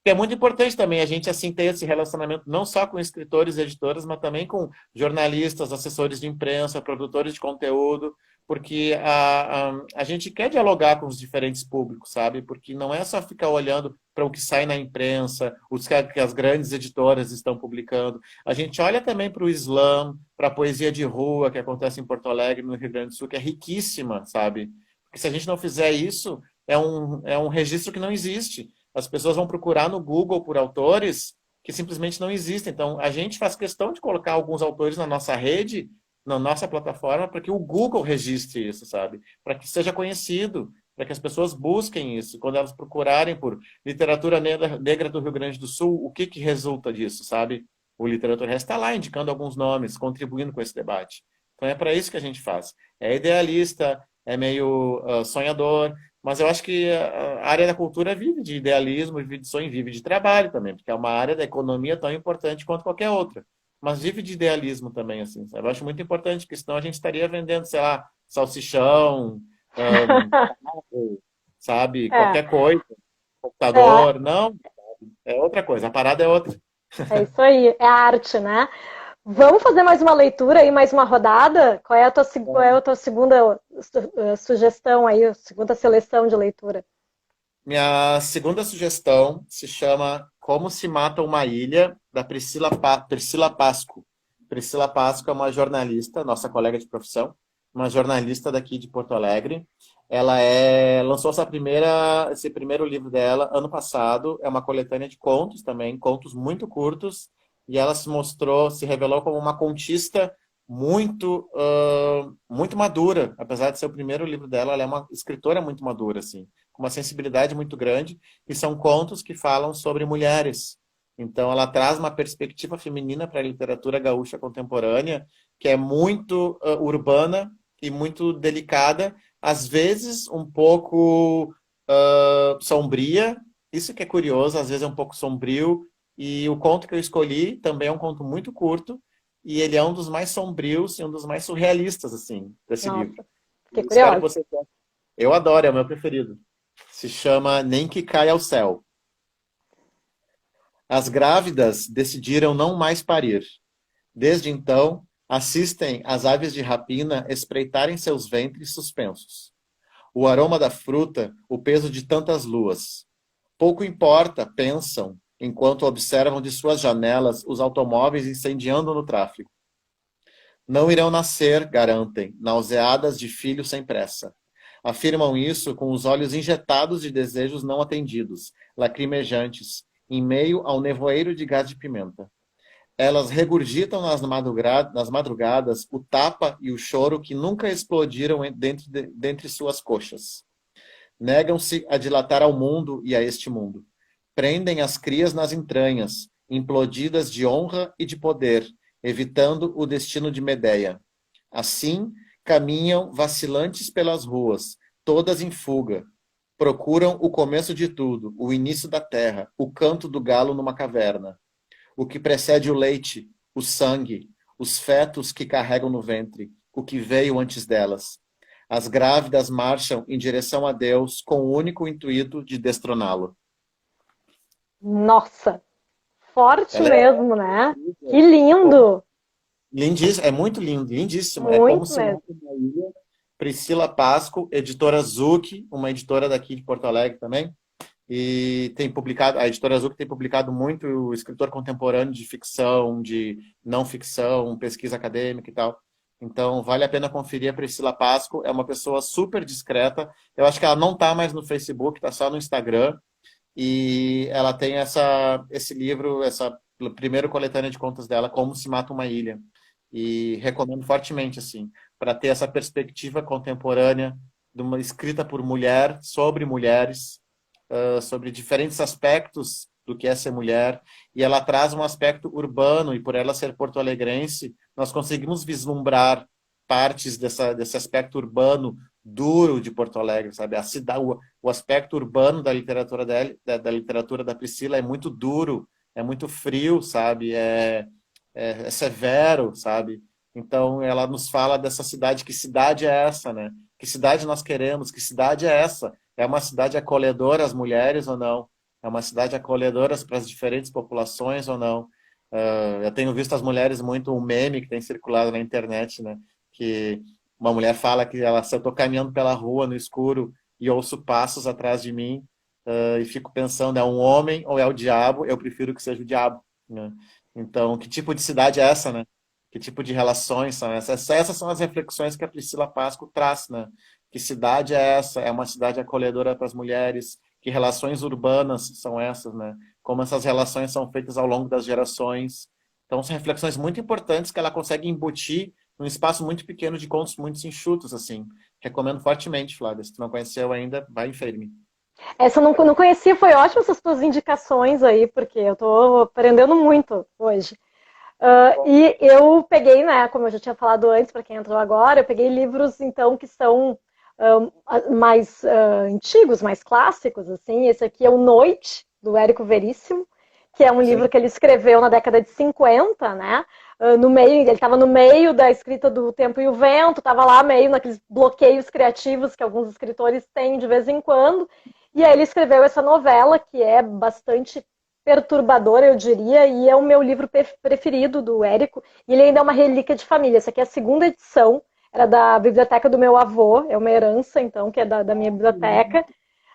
Que é muito importante também a gente assim ter esse relacionamento não só com escritores e editoras, mas também com jornalistas, assessores de imprensa, produtores de conteúdo, porque a gente quer dialogar com os diferentes públicos, sabe? Porque não é só ficar olhando para o que sai na imprensa, os que as grandes editoras estão publicando. A gente olha também para o slam, para a poesia de rua que acontece em Porto Alegre, no Rio Grande do Sul, que é riquíssima, sabe? Porque se a gente não fizer isso, é um registro que não existe. As pessoas vão procurar no Google por autores que simplesmente não existem. Então, a gente faz questão de colocar alguns autores na nossa rede, na nossa plataforma, para que o Google registre isso, sabe? Para que seja conhecido, para que as pessoas busquem isso. Quando elas procurarem por literatura negra do Rio Grande do Sul, o que resulta disso, sabe? O Literatura Resta está lá indicando alguns nomes, contribuindo com esse debate. Então, é para isso que a gente faz. É idealista, é meio sonhador, mas eu acho que a área da cultura vive de idealismo, vive de sonho, vive de trabalho também, porque é uma área da economia tão importante quanto qualquer outra. Mas vive de idealismo também, assim. Sabe? Eu acho muito importante, porque senão a gente estaria vendendo, sei lá, salsichão, sabe, É, qualquer coisa, é, computador. Não, é outra coisa. A parada é outra. é isso aí, é arte, né? Vamos fazer mais uma leitura aí, mais uma rodada? Qual é a tua segunda sugestão aí, a segunda seleção de leitura? Minha segunda sugestão se chama Como se mata uma ilha, da Priscila Pasco. Priscila Pasco é uma jornalista, nossa colega de profissão, uma jornalista daqui de Porto Alegre. Ela lançou esse primeiro livro dela ano passado. É uma coletânea de contos também, contos muito curtos. E ela se revelou como uma contista muito madura. Apesar de ser o primeiro livro dela, ela é uma escritora muito madura, assim, com uma sensibilidade muito grande, e são contos que falam sobre mulheres. Então, ela traz uma perspectiva feminina para a literatura gaúcha contemporânea, que é muito urbana e muito delicada, às vezes um pouco sombria. Isso que é curioso, às vezes é um pouco sombrio. E o conto que eu escolhi também é um conto muito curto, e ele é um dos mais sombrios e um dos mais surrealistas, assim, desse livro. Nossa, fiquei Espero que curiosa. você goste. Eu adoro, é o meu preferido. Se chama Nem que Caia ao Céu. As grávidas decidiram não mais parir. Desde então, assistem as aves de rapina espreitarem seus ventres suspensos. O aroma da fruta, o peso de tantas luas. Pouco importa, pensam, enquanto observam de suas janelas os automóveis incendiando no tráfego. Não irão nascer, garantem, nauseadas de filhos sem pressa. Afirmam isso com os olhos injetados de desejos não atendidos, lacrimejantes, em meio ao nevoeiro de gás de pimenta. Elas regurgitam nas madrugadas o tapa e o choro que nunca explodiram dentre suas coxas. Negam-se a dilatar ao mundo e a este mundo. Prendem as crias nas entranhas, implodidas de honra e de poder, evitando o destino de Medeia. Assim, caminham vacilantes pelas ruas, todas em fuga. Procuram o começo de tudo, o início da terra, o canto do galo numa caverna. O que precede o leite, o sangue, os fetos que carregam no ventre, o que veio antes delas. As grávidas marcham em direção a Deus com o único intuito de destroná-lo. Nossa, forte Ela é mesmo, né? Que lindo! lindíssima, é muito lindo, lindíssimo. É como Muito se mesmo. mata uma ilha. Priscila Pasco, editora Zuc, uma editora daqui de Porto Alegre também. E tem publicado, a editora Zuc tem publicado muito escritor contemporâneo de ficção, de não ficção, pesquisa acadêmica e tal. Então, vale a pena conferir a Priscila Pasco. É uma pessoa super discreta. Eu acho que ela não está mais no Facebook, está só no Instagram. E ela tem esse livro, essa primeira coletânea de contos dela, Como se Mata uma Ilha. E recomendo fortemente, assim, para ter essa perspectiva contemporânea de uma escrita por mulher, sobre mulheres, sobre diferentes aspectos do que é ser mulher. E ela traz um aspecto urbano, e por ela ser porto-alegrense, nós conseguimos vislumbrar partes desse aspecto urbano duro de Porto Alegre, sabe? A cidade, o aspecto urbano da literatura dela, da literatura da Priscila é muito duro, é muito frio, sabe? É severo, sabe? Então ela nos fala dessa cidade, que cidade é essa, né? Que cidade nós queremos? Que cidade é essa? É uma cidade acolhedora às mulheres ou não? É uma cidade acolhedora para as diferentes populações ou não? Eu tenho visto as mulheres muito, um meme que tem circulado na internet, né? Que uma mulher fala que se eu estou caminhando pela rua no escuro e ouço passos atrás de mim, e fico pensando, é um homem ou é o diabo? Eu prefiro que seja o diabo, né? Então, que tipo de cidade é essa, né? Que tipo de relações são essas? Essas são as reflexões que a Priscila Pasco traz, né? Que cidade é essa? É uma cidade acolhedora para as mulheres? Que relações urbanas são essas, né? Como essas relações são feitas ao longo das gerações. Então, são reflexões muito importantes que ela consegue embutir num espaço muito pequeno de contos muito enxutos, assim. Recomendo fortemente, Flávia. Se tu não conheceu ainda, vai em firme. Essa eu não conhecia, foi ótimo essas tuas indicações aí, porque eu tô aprendendo muito hoje. E eu peguei, né, como eu já tinha falado antes, para quem entrou agora, eu peguei livros, então, que são mais antigos, mais clássicos, assim. Esse aqui é o Noite, do Érico Veríssimo, que é um livro Sim. que ele escreveu na década de 50, né? No meio, ele estava no meio da escrita do Tempo e o Vento, estava lá meio naqueles bloqueios criativos que alguns escritores têm de vez em quando, e aí ele escreveu essa novela, que é bastante perturbadora, eu diria, e é o meu livro preferido do Érico, e ele ainda é uma relíquia de família. Essa aqui é a segunda edição, era da biblioteca do meu avô, é uma herança, então, que é da minha biblioteca.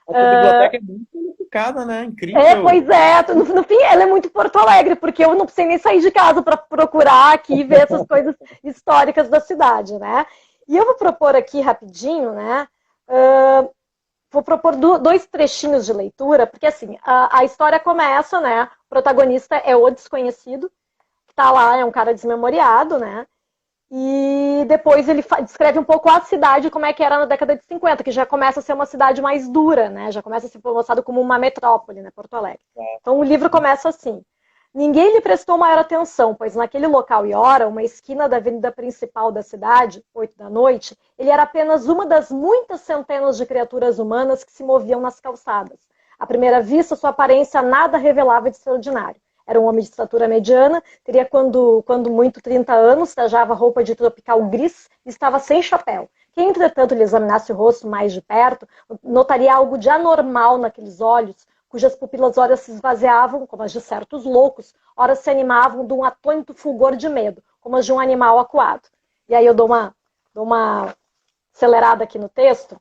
A tua biblioteca é muito qualificada, né? Pois Incrível. é, no fim ela é muito Porto Alegre, porque eu não precisei nem sair de casa para procurar aqui e ver essas coisas históricas da cidade, né? E eu vou propor aqui rapidinho, né? Vou propor dois trechinhos de leitura, porque assim, a história começa, né? O protagonista é o desconhecido, que tá lá, é um cara desmemoriado, né? E depois ele descreve um pouco a cidade, como é que era na década de 50, que já começa a ser uma cidade mais dura, né? Já começa a ser mostrado como uma metrópole, né? Porto Alegre. Então o livro começa assim. Ninguém lhe prestou maior atenção, pois naquele local e hora, uma esquina da avenida principal da cidade, 8 da noite, ele era apenas uma das muitas centenas de criaturas humanas que se moviam nas calçadas. À primeira vista, sua aparência nada revelava de extraordinário. Era um homem de estatura mediana, teria quando muito 30 anos, trajava roupa de tropical gris e estava sem chapéu. Quem, entretanto, lhe examinasse o rosto mais de perto, notaria algo de anormal naqueles olhos, cujas pupilas ora se esvaziavam, como as de certos loucos, ora se animavam de um atônito fulgor de medo, como as de um animal acuado. E aí eu dou uma acelerada aqui no texto,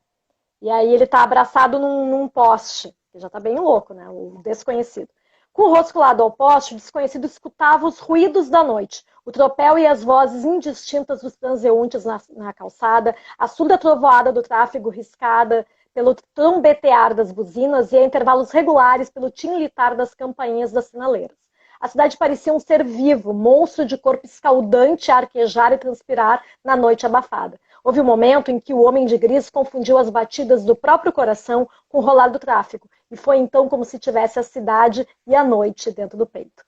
e aí ele está abraçado num poste, que já está bem louco, né? O desconhecido. Com o rosto colado ao poste, o desconhecido escutava os ruídos da noite, o tropel e as vozes indistintas dos transeuntes na calçada, a surda trovoada do tráfego riscada pelo trombetear das buzinas e a intervalos regulares pelo tinlitar das campainhas das sinaleiras. A cidade parecia um ser vivo, monstro de corpo escaldante a arquejar e transpirar na noite abafada. Houve um momento em que o homem de gris confundiu as batidas do próprio coração com o rolar do tráfego, e foi então como se tivesse a cidade e a noite dentro do peito.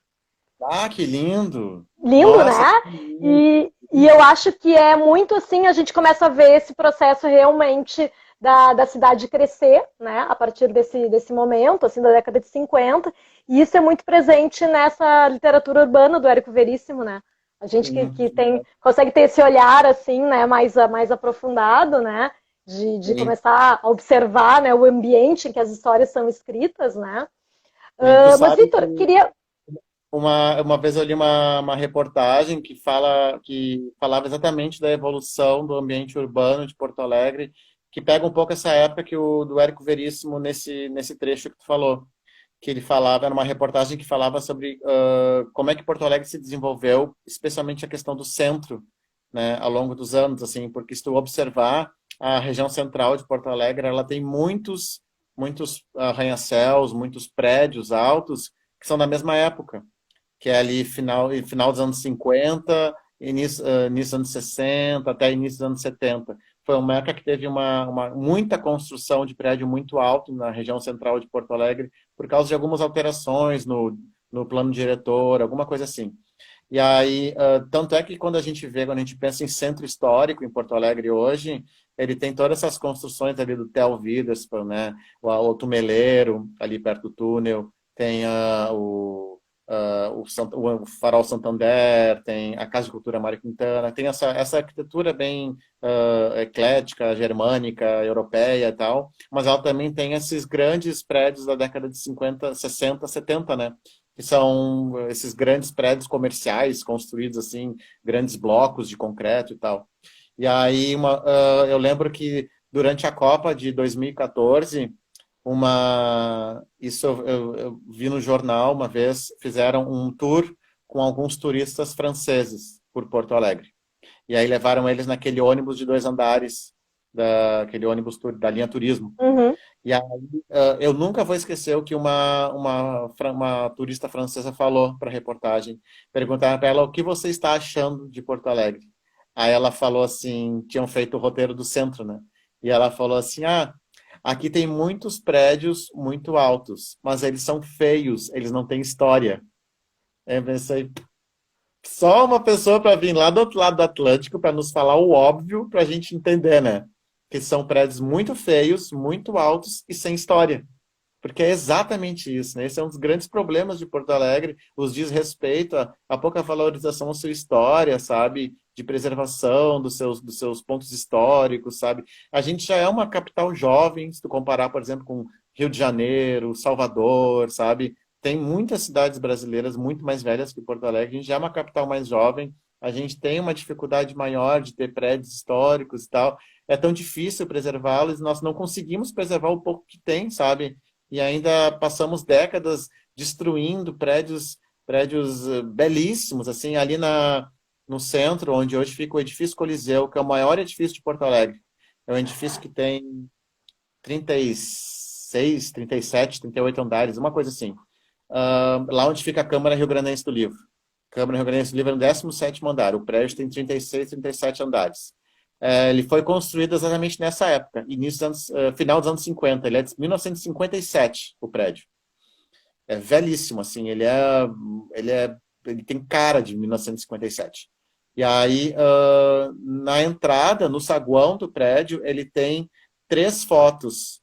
Ah, que lindo! Lindo, Nossa, que né? lindo! E eu acho que é muito assim, a gente começa a ver esse processo realmente da cidade crescer, né? A partir desse momento, assim, da década de 50, e isso é muito presente nessa literatura urbana do Érico Veríssimo, né? A gente Sim, que consegue ter esse olhar, assim, né, mais aprofundado, né? De sim, começar a observar, né, o ambiente em que as histórias são escritas, né? sim. Tu Mas, sabe Vitor, que queria... uma vez eu li uma reportagem que falava exatamente da evolução do ambiente urbano de Porto Alegre, que pega um pouco essa época do Érico Veríssimo nesse trecho que tu falou, que ele falava, era uma reportagem que falava sobre como é que Porto Alegre se desenvolveu, especialmente a questão do centro, né, ao longo dos anos, assim, porque se tu observar, a região central de Porto Alegre, ela tem muitos arranha-céus, muitos prédios altos que são da mesma época, que é ali final dos anos 50, início dos anos 60, até início dos anos 70. Foi uma época que teve muita construção de prédio muito alto na região central de Porto Alegre, por causa de algumas alterações no plano diretor, alguma coisa assim. E aí, tanto é que quando a gente pensa em centro histórico em Porto Alegre hoje, ele tem todas essas construções ali do Theo Witherspoon, né? O Tumeleiro, ali perto do túnel, tem o Farol Santander, tem a Casa de Cultura Mário Quintana, tem essa arquitetura bem eclética, germânica, europeia e tal, mas ela também tem esses grandes prédios da década de 50, 60, 70, né? Que são esses grandes prédios comerciais construídos assim, grandes blocos de concreto e tal. E aí eu lembro que durante a Copa de 2014, isso eu vi no jornal uma vez, fizeram um tour com alguns turistas franceses por Porto Alegre. E aí levaram eles naquele ônibus de 2 andares, aquele ônibus da linha Turismo. Uhum. E aí, eu nunca vou esquecer o que uma turista francesa falou para a reportagem. Perguntaram para ela o que você está achando de Porto Alegre. Aí ela falou assim, tinham feito o roteiro do centro, né? E ela falou assim, aqui tem muitos prédios muito altos, mas eles são feios, eles não têm história. Aí eu pensei, só uma pessoa para vir lá do outro lado do Atlântico para nos falar o óbvio para a gente entender, né? Que são prédios muito feios, muito altos e sem história. Porque é exatamente isso, né? Esse é um dos grandes problemas de Porto Alegre, os desrespeito, a pouca valorização à sua história, sabe? De preservação dos seus pontos históricos, sabe? A gente já é uma capital jovem, se tu comparar, por exemplo, com Rio de Janeiro, Salvador, sabe? Tem muitas cidades brasileiras muito mais velhas que Porto Alegre, a gente já é uma capital mais jovem, a gente tem uma dificuldade maior de ter prédios históricos e tal, é tão difícil preservá-los, nós não conseguimos preservar o pouco que tem, sabe? E ainda passamos décadas destruindo prédios belíssimos, assim, ali no centro, onde hoje fica o edifício Coliseu, que é o maior edifício de Porto Alegre. É um edifício que tem 36, 37, 38 andares, uma coisa assim. Lá onde fica a Câmara Rio-Grandense do Livro. Câmara Rio-Grandense do Livro é no 17º andar. O prédio tem 36, 37 andares. Ele foi construído exatamente nessa época, final dos anos 50. Ele é de 1957, o prédio. É velhíssimo, assim. Ele tem cara de 1957. E aí, na entrada, no saguão do prédio, ele tem 3 fotos.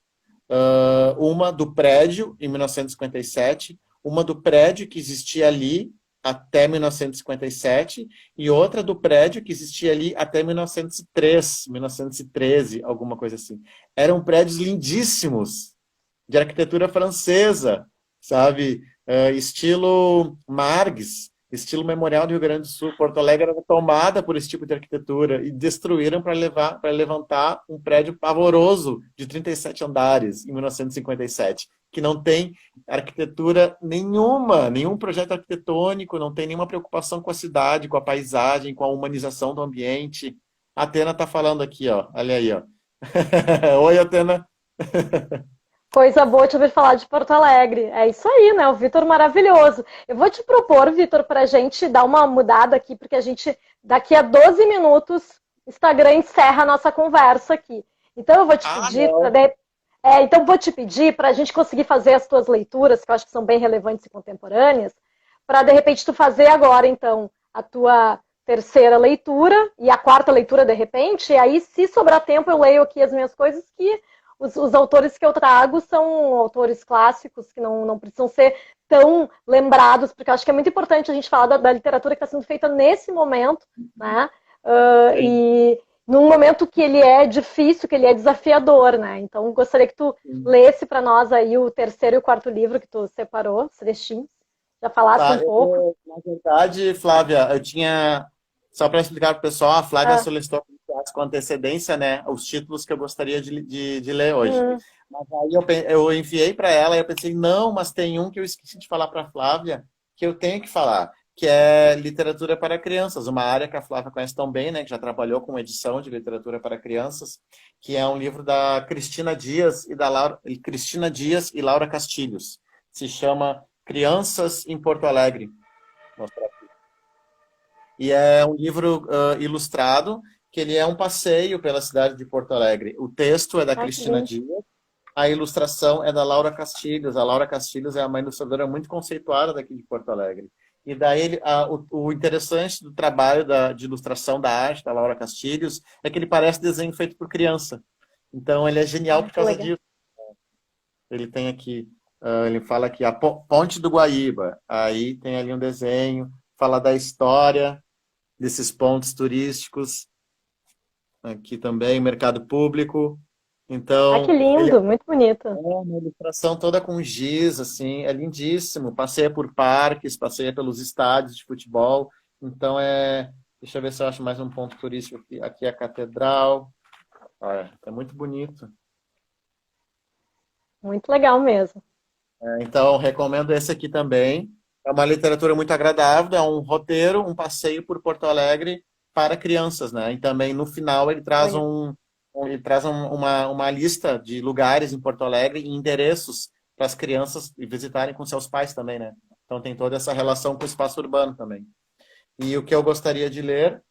Uma do prédio, em 1957, uma do prédio que existia ali até 1957, e outra do prédio que existia ali até 1903, 1913, alguma coisa assim. Eram prédios lindíssimos, de arquitetura francesa, sabe? Estilo Margues, estilo Memorial do Rio Grande do Sul. Porto Alegre era tomada por esse tipo de arquitetura e destruíram para levantar um prédio pavoroso de 37 andares em 1957, que não tem arquitetura nenhuma, nenhum projeto arquitetônico, não tem nenhuma preocupação com a cidade, com a paisagem, com a humanização do ambiente. A Atena está falando aqui, ó. Olha aí, ó. Oi, Atena. Coisa boa te ouvir falar de Porto Alegre. É isso aí, né? O Vitor maravilhoso. Eu vou te propor, Vitor, para a gente dar uma mudada aqui, porque a gente, daqui a 12 minutos, o Instagram encerra a nossa conversa aqui. Então eu vou te pedir, vou te pedir para a gente conseguir fazer as tuas leituras, que eu acho que são bem relevantes e contemporâneas, para de repente tu fazer agora, então, a tua terceira leitura e a quarta leitura de repente, e aí, se sobrar tempo, eu leio aqui as minhas coisas que os autores que eu trago são autores clássicos que não precisam ser tão lembrados, porque eu acho que é muito importante a gente falar da literatura que está sendo feita nesse momento, né? E num momento que ele é difícil, que ele é desafiador, né? Então, gostaria que tu lesse para nós aí o terceiro e o quarto livro que tu separou, os trechinhos. Já falasse um pouco. Na verdade, Flávia, só para explicar para o pessoal, a Flávia solicitou com antecedência, né, os títulos que eu gostaria de ler hoje. Mas aí eu enviei para ela e eu pensei, não, mas tem um que eu esqueci de falar para a Flávia, que eu tenho que falar, que é literatura para crianças, uma área que a Flávia conhece tão bem, né, que já trabalhou com edição de literatura para crianças, que é um livro da Cristina Dias e Laura Castilhos. Se chama Crianças em Porto Alegre. Vou mostrar aqui. E é um livro ilustrado, que ele é um passeio pela cidade de Porto Alegre. O texto é da Ai, que Cristina lindo. Dias, a ilustração é da Laura Castilhos. A Laura Castilhos é uma ilustradora muito conceituada daqui de Porto Alegre. E daí o interessante do trabalho de ilustração da arte da Laura Castilhos é que ele parece desenho feito por criança. Então ele é genial Ai, por que causa legal. disso. Ele tem aqui, ele fala aqui a Ponte do Guaíba. Aí tem ali um desenho, fala da história desses pontos turísticos. Aqui também, mercado público. Ai, que Então, ele lindo, muito bonito. uma ilustração toda com giz, assim, é lindíssimo. Passeia por parques, passeia pelos estádios de futebol. Então deixa eu ver se eu acho mais um ponto turístico aqui. Aqui é a catedral. Olha, é muito bonito. Muito legal mesmo. Então, recomendo esse aqui também. É uma literatura muito agradável, é um roteiro, um passeio por Porto Alegre para crianças, né? E também no final Olha, ele traz uma lista de lugares em Porto Alegre e endereços para as crianças visitarem com seus pais também, né? Então tem toda essa relação com o espaço urbano também. E o que eu gostaria de ler,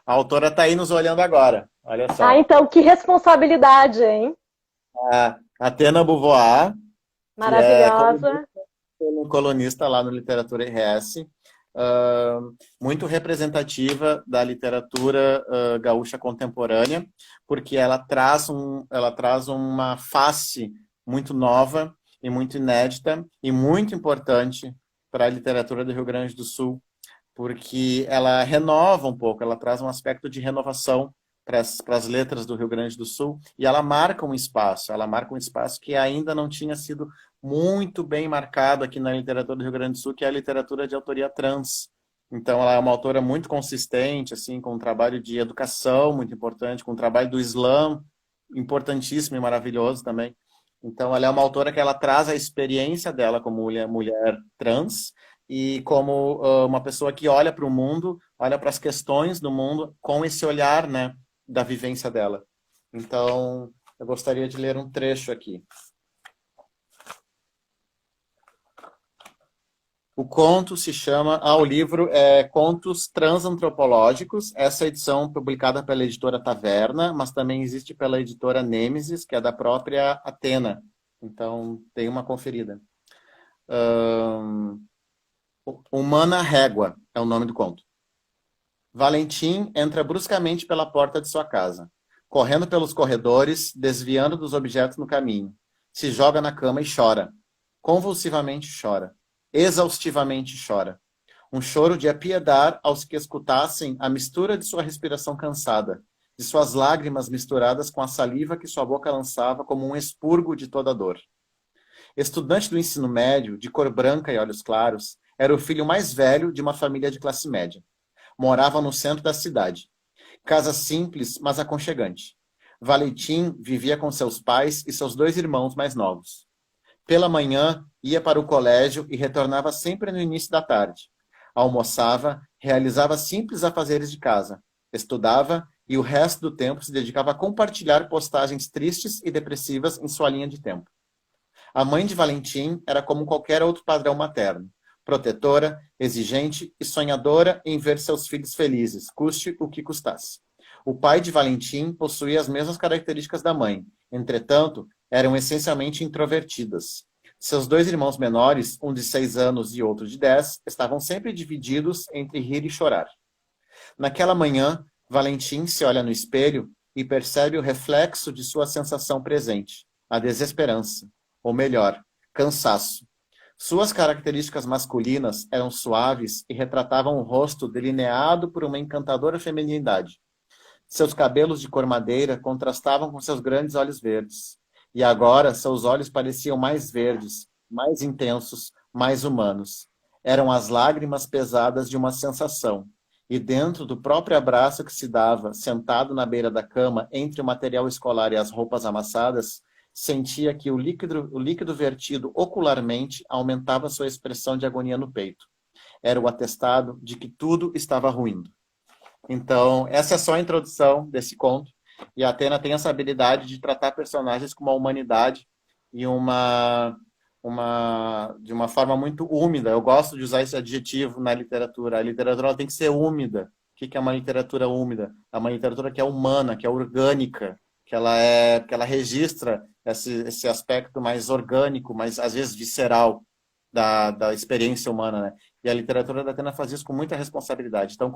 a autora está aí nos olhando agora. Olha ah, só. então que responsabilidade, hein? A Atena Beauvoir, que é Maravilhosa. um colunista lá no Literatura RS, muito representativa da literatura gaúcha contemporânea, porque ela traz uma face muito nova e muito inédita e muito importante para a literatura do Rio Grande do Sul, porque ela renova um pouco, ela traz um aspecto de renovação para as letras do Rio Grande do Sul, e ela marca um espaço que ainda não tinha sido muito bem marcado aqui na literatura do Rio Grande do Sul, que é a literatura de autoria trans. Então, ela é uma autora muito consistente, assim, com um trabalho de educação muito importante, com um trabalho do Islã importantíssimo e maravilhoso também. Então, ela é uma autora que ela traz a experiência dela como mulher trans e como uma pessoa que olha para o mundo, olha para as questões do mundo com esse olhar, né, da vivência dela. Então, eu gostaria de ler um trecho aqui. O conto se chama... o livro é Contos Transantropológicos. Essa edição é publicada pela editora Taverna, mas também existe pela editora Nêmesis, que é da própria Atena. Então, tem uma conferida. Humana Régua é o nome do conto. Valentim entra bruscamente pela porta de sua casa, correndo pelos corredores, desviando dos objetos no caminho. Se joga na cama e chora. Convulsivamente chora. Exaustivamente chora. Um choro de apiedar aos que escutassem a mistura de sua respiração cansada, de suas lágrimas misturadas com a saliva que sua boca lançava como um expurgo de toda dor. Estudante do ensino médio, de cor branca e olhos claros, era o filho mais velho de uma família de classe média. Morava no centro da cidade. Casa simples, mas aconchegante. Valentim vivia com seus pais e seus 2 irmãos mais novos. Pela manhã, ia para o colégio e retornava sempre no início da tarde. Almoçava, realizava simples afazeres de casa, estudava e o resto do tempo se dedicava a compartilhar postagens tristes e depressivas em sua linha de tempo. A mãe de Valentim era como qualquer outro padrão materno, protetora, exigente e sonhadora em ver seus filhos felizes, custe o que custasse. O pai de Valentim possuía as mesmas características da mãe, entretanto, eram essencialmente introvertidas. Seus 2 irmãos menores, um de 6 anos e outro de 10, estavam sempre divididos entre rir e chorar. Naquela manhã, Valentim se olha no espelho e percebe o reflexo de sua sensação presente, a desesperança, ou melhor, cansaço. Suas características masculinas eram suaves e retratavam um rosto delineado por uma encantadora feminilidade. Seus cabelos de cor madeira contrastavam com seus grandes olhos verdes. E agora seus olhos pareciam mais verdes, mais intensos, mais humanos. Eram as lágrimas pesadas de uma sensação. E dentro do próprio abraço que se dava, sentado na beira da cama, entre o material escolar e as roupas amassadas, sentia que o líquido vertido ocularmente aumentava sua expressão de agonia no peito. Era o atestado de que tudo estava ruindo. Então, essa é só a introdução desse conto. E a Atena tem essa habilidade de tratar personagens com uma humanidade e de uma forma muito úmida. Eu gosto de usar esse adjetivo na literatura. A literatura ela tem que ser úmida. O que é uma literatura úmida? É uma literatura que é humana, que é orgânica, que ela registra esse aspecto mais orgânico, mais às vezes visceral da experiência humana, né? E a literatura da Atena faz isso com muita responsabilidade. Então,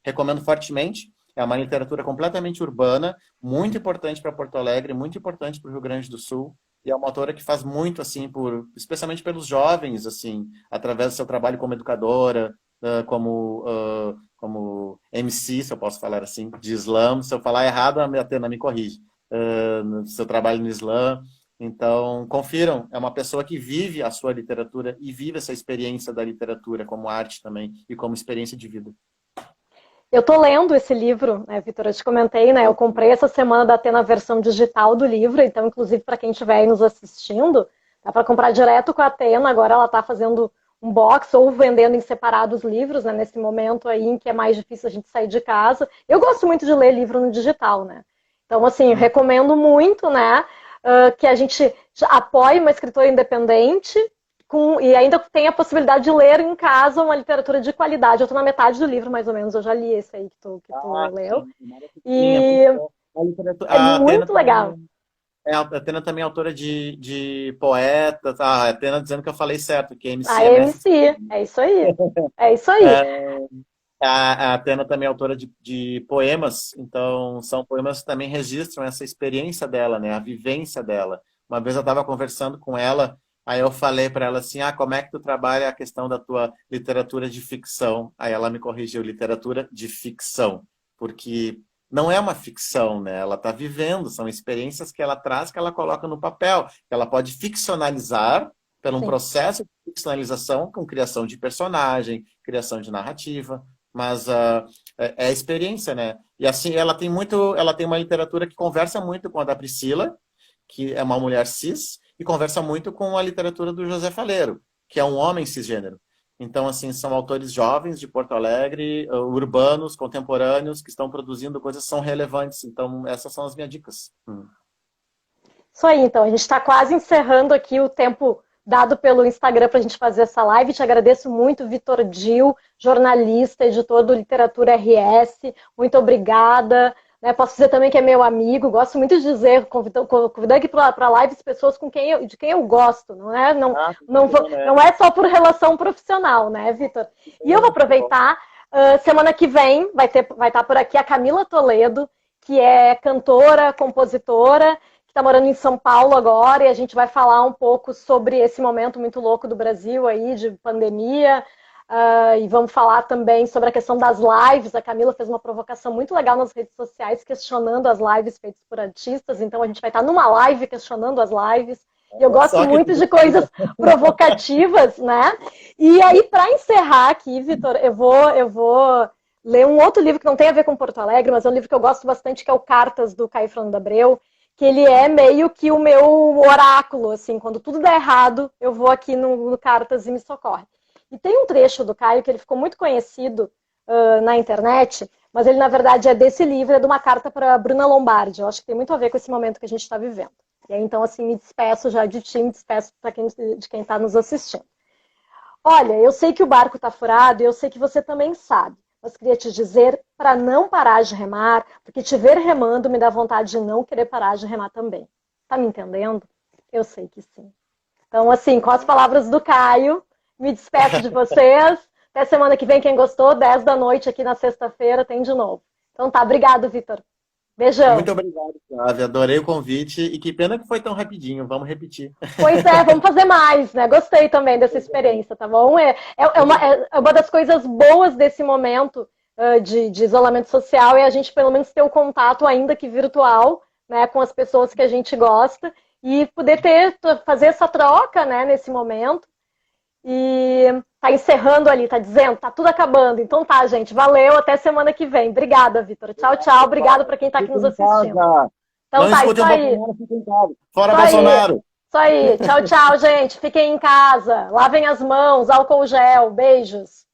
recomendo fortemente. É uma literatura completamente urbana, muito importante para Porto Alegre, muito importante para o Rio Grande do Sul. E é uma autora que faz muito, assim, especialmente pelos jovens, assim, através do seu trabalho como educadora, como MC, se eu posso falar assim, de slam. Se eu falar errado, a Atena me corrige. No seu trabalho no slam. Então, confiram, é uma pessoa que vive a sua literatura e vive essa experiência da literatura como arte também e como experiência de vida. Eu tô lendo esse livro, né, Vitor? Eu te comentei, né? Eu comprei essa semana da Atena a versão digital do livro, então, inclusive, para quem estiver aí nos assistindo, dá para comprar direto com a Atena. Agora ela está fazendo um box ou vendendo em separado os livros, né? Nesse momento aí em que é mais difícil a gente sair de casa. Eu gosto muito de ler livro no digital, né? Então, assim, recomendo muito, né? Que a gente apoie uma escritora independente e ainda tem a possibilidade de ler em casa uma literatura de qualidade. Eu estou na metade do livro, mais ou menos. Eu já li esse aí que tu leu. Sim, E é muito legal. A Atena também é autora de poetas. A Atena dizendo que eu falei certo, que MC A é MC, é isso aí. É isso aí. A Atena também é autora de poemas, então são poemas que também registram essa experiência dela, né? A vivência dela. Uma vez eu estava conversando com ela, aí eu falei para ela assim, como é que tu trabalha a questão da tua literatura de ficção? Aí ela me corrigiu, literatura de ficção, porque não é uma ficção, né? Ela está vivendo, são experiências que ela traz, que ela coloca no papel, que ela pode ficcionalizar pelo um processo de ficcionalização com criação de personagem, criação de narrativa, mas é a experiência, né? E assim, ela tem uma literatura que conversa muito com a da Priscila, que é uma mulher cis, e conversa muito com a literatura do José Faleiro, que é um homem cisgênero. Então, assim, são autores jovens de Porto Alegre, urbanos, contemporâneos, que estão produzindo coisas que são relevantes. Então, essas são as minhas dicas. Isso aí, então. A gente está quase encerrando aqui o tempo dado pelo Instagram para a gente fazer essa live. Te agradeço muito, Vitor Dil, jornalista, editor do Literatura RS. Muito obrigada. Posso dizer também que é meu amigo. Gosto muito de dizer, convidando aqui para lives pessoas de quem eu gosto. Não é só por relação profissional, né, Vitor? E eu vou aproveitar. Semana que vem vai estar por aqui a Camila Toledo, que é cantora, compositora, que está morando em São Paulo agora, e a gente vai falar um pouco sobre esse momento muito louco do Brasil aí, de pandemia, e vamos falar também sobre a questão das lives. A Camila fez uma provocação muito legal nas redes sociais, questionando as lives feitas por artistas, então a gente vai estar numa live questionando as lives, e eu gosto muito de coisas provocativas, né? E aí, para encerrar aqui, Vitor, eu vou ler um outro livro que não tem a ver com Porto Alegre, mas é um livro que eu gosto bastante, que é o Cartas, do Caio Fernando Abreu, que ele é meio que o meu oráculo, assim, quando tudo der errado, eu vou aqui no Cartas e me socorre. E tem um trecho do Caio que ele ficou muito conhecido na internet, mas ele, na verdade, é desse livro, é de uma carta para Bruna Lombardi. Eu acho que tem muito a ver com esse momento que a gente está vivendo. E aí, então, assim, me despeço já de ti, me despeço de quem está nos assistindo. Olha, eu sei que o barco está furado e eu sei que você também sabe, mas queria te dizer para não parar de remar, porque te ver remando me dá vontade de não querer parar de remar também. Tá me entendendo? Eu sei que sim. Então, assim, com as palavras do Caio, me despeço de vocês. Até semana que vem, quem gostou, 10 da noite aqui na sexta-feira, tem de novo. Então tá, obrigado, Vitor. Beijão. Muito obrigado, Flávia. Adorei o convite e que pena que foi tão rapidinho. Vamos repetir. Pois é, vamos fazer mais, né? Gostei também dessa experiência, tá bom? É uma das coisas boas desse momento de isolamento social é a gente pelo menos ter o contato, ainda que virtual, né, com as pessoas que a gente gosta e poder fazer essa troca, né, nesse momento. E tá encerrando ali, tá dizendo, tá tudo acabando. Então tá, gente, valeu, até semana que vem. Obrigada, Vitor. Tchau, tchau. Obrigado para quem tá aqui nos assistindo. Então Não tá, escutem isso o aí. Bolsonaro, fiquem em casa. Fora Isso aí. Bolsonaro! Isso aí. Tchau, tchau, gente. Fiquem em casa. Lavem as mãos, álcool gel. Beijos.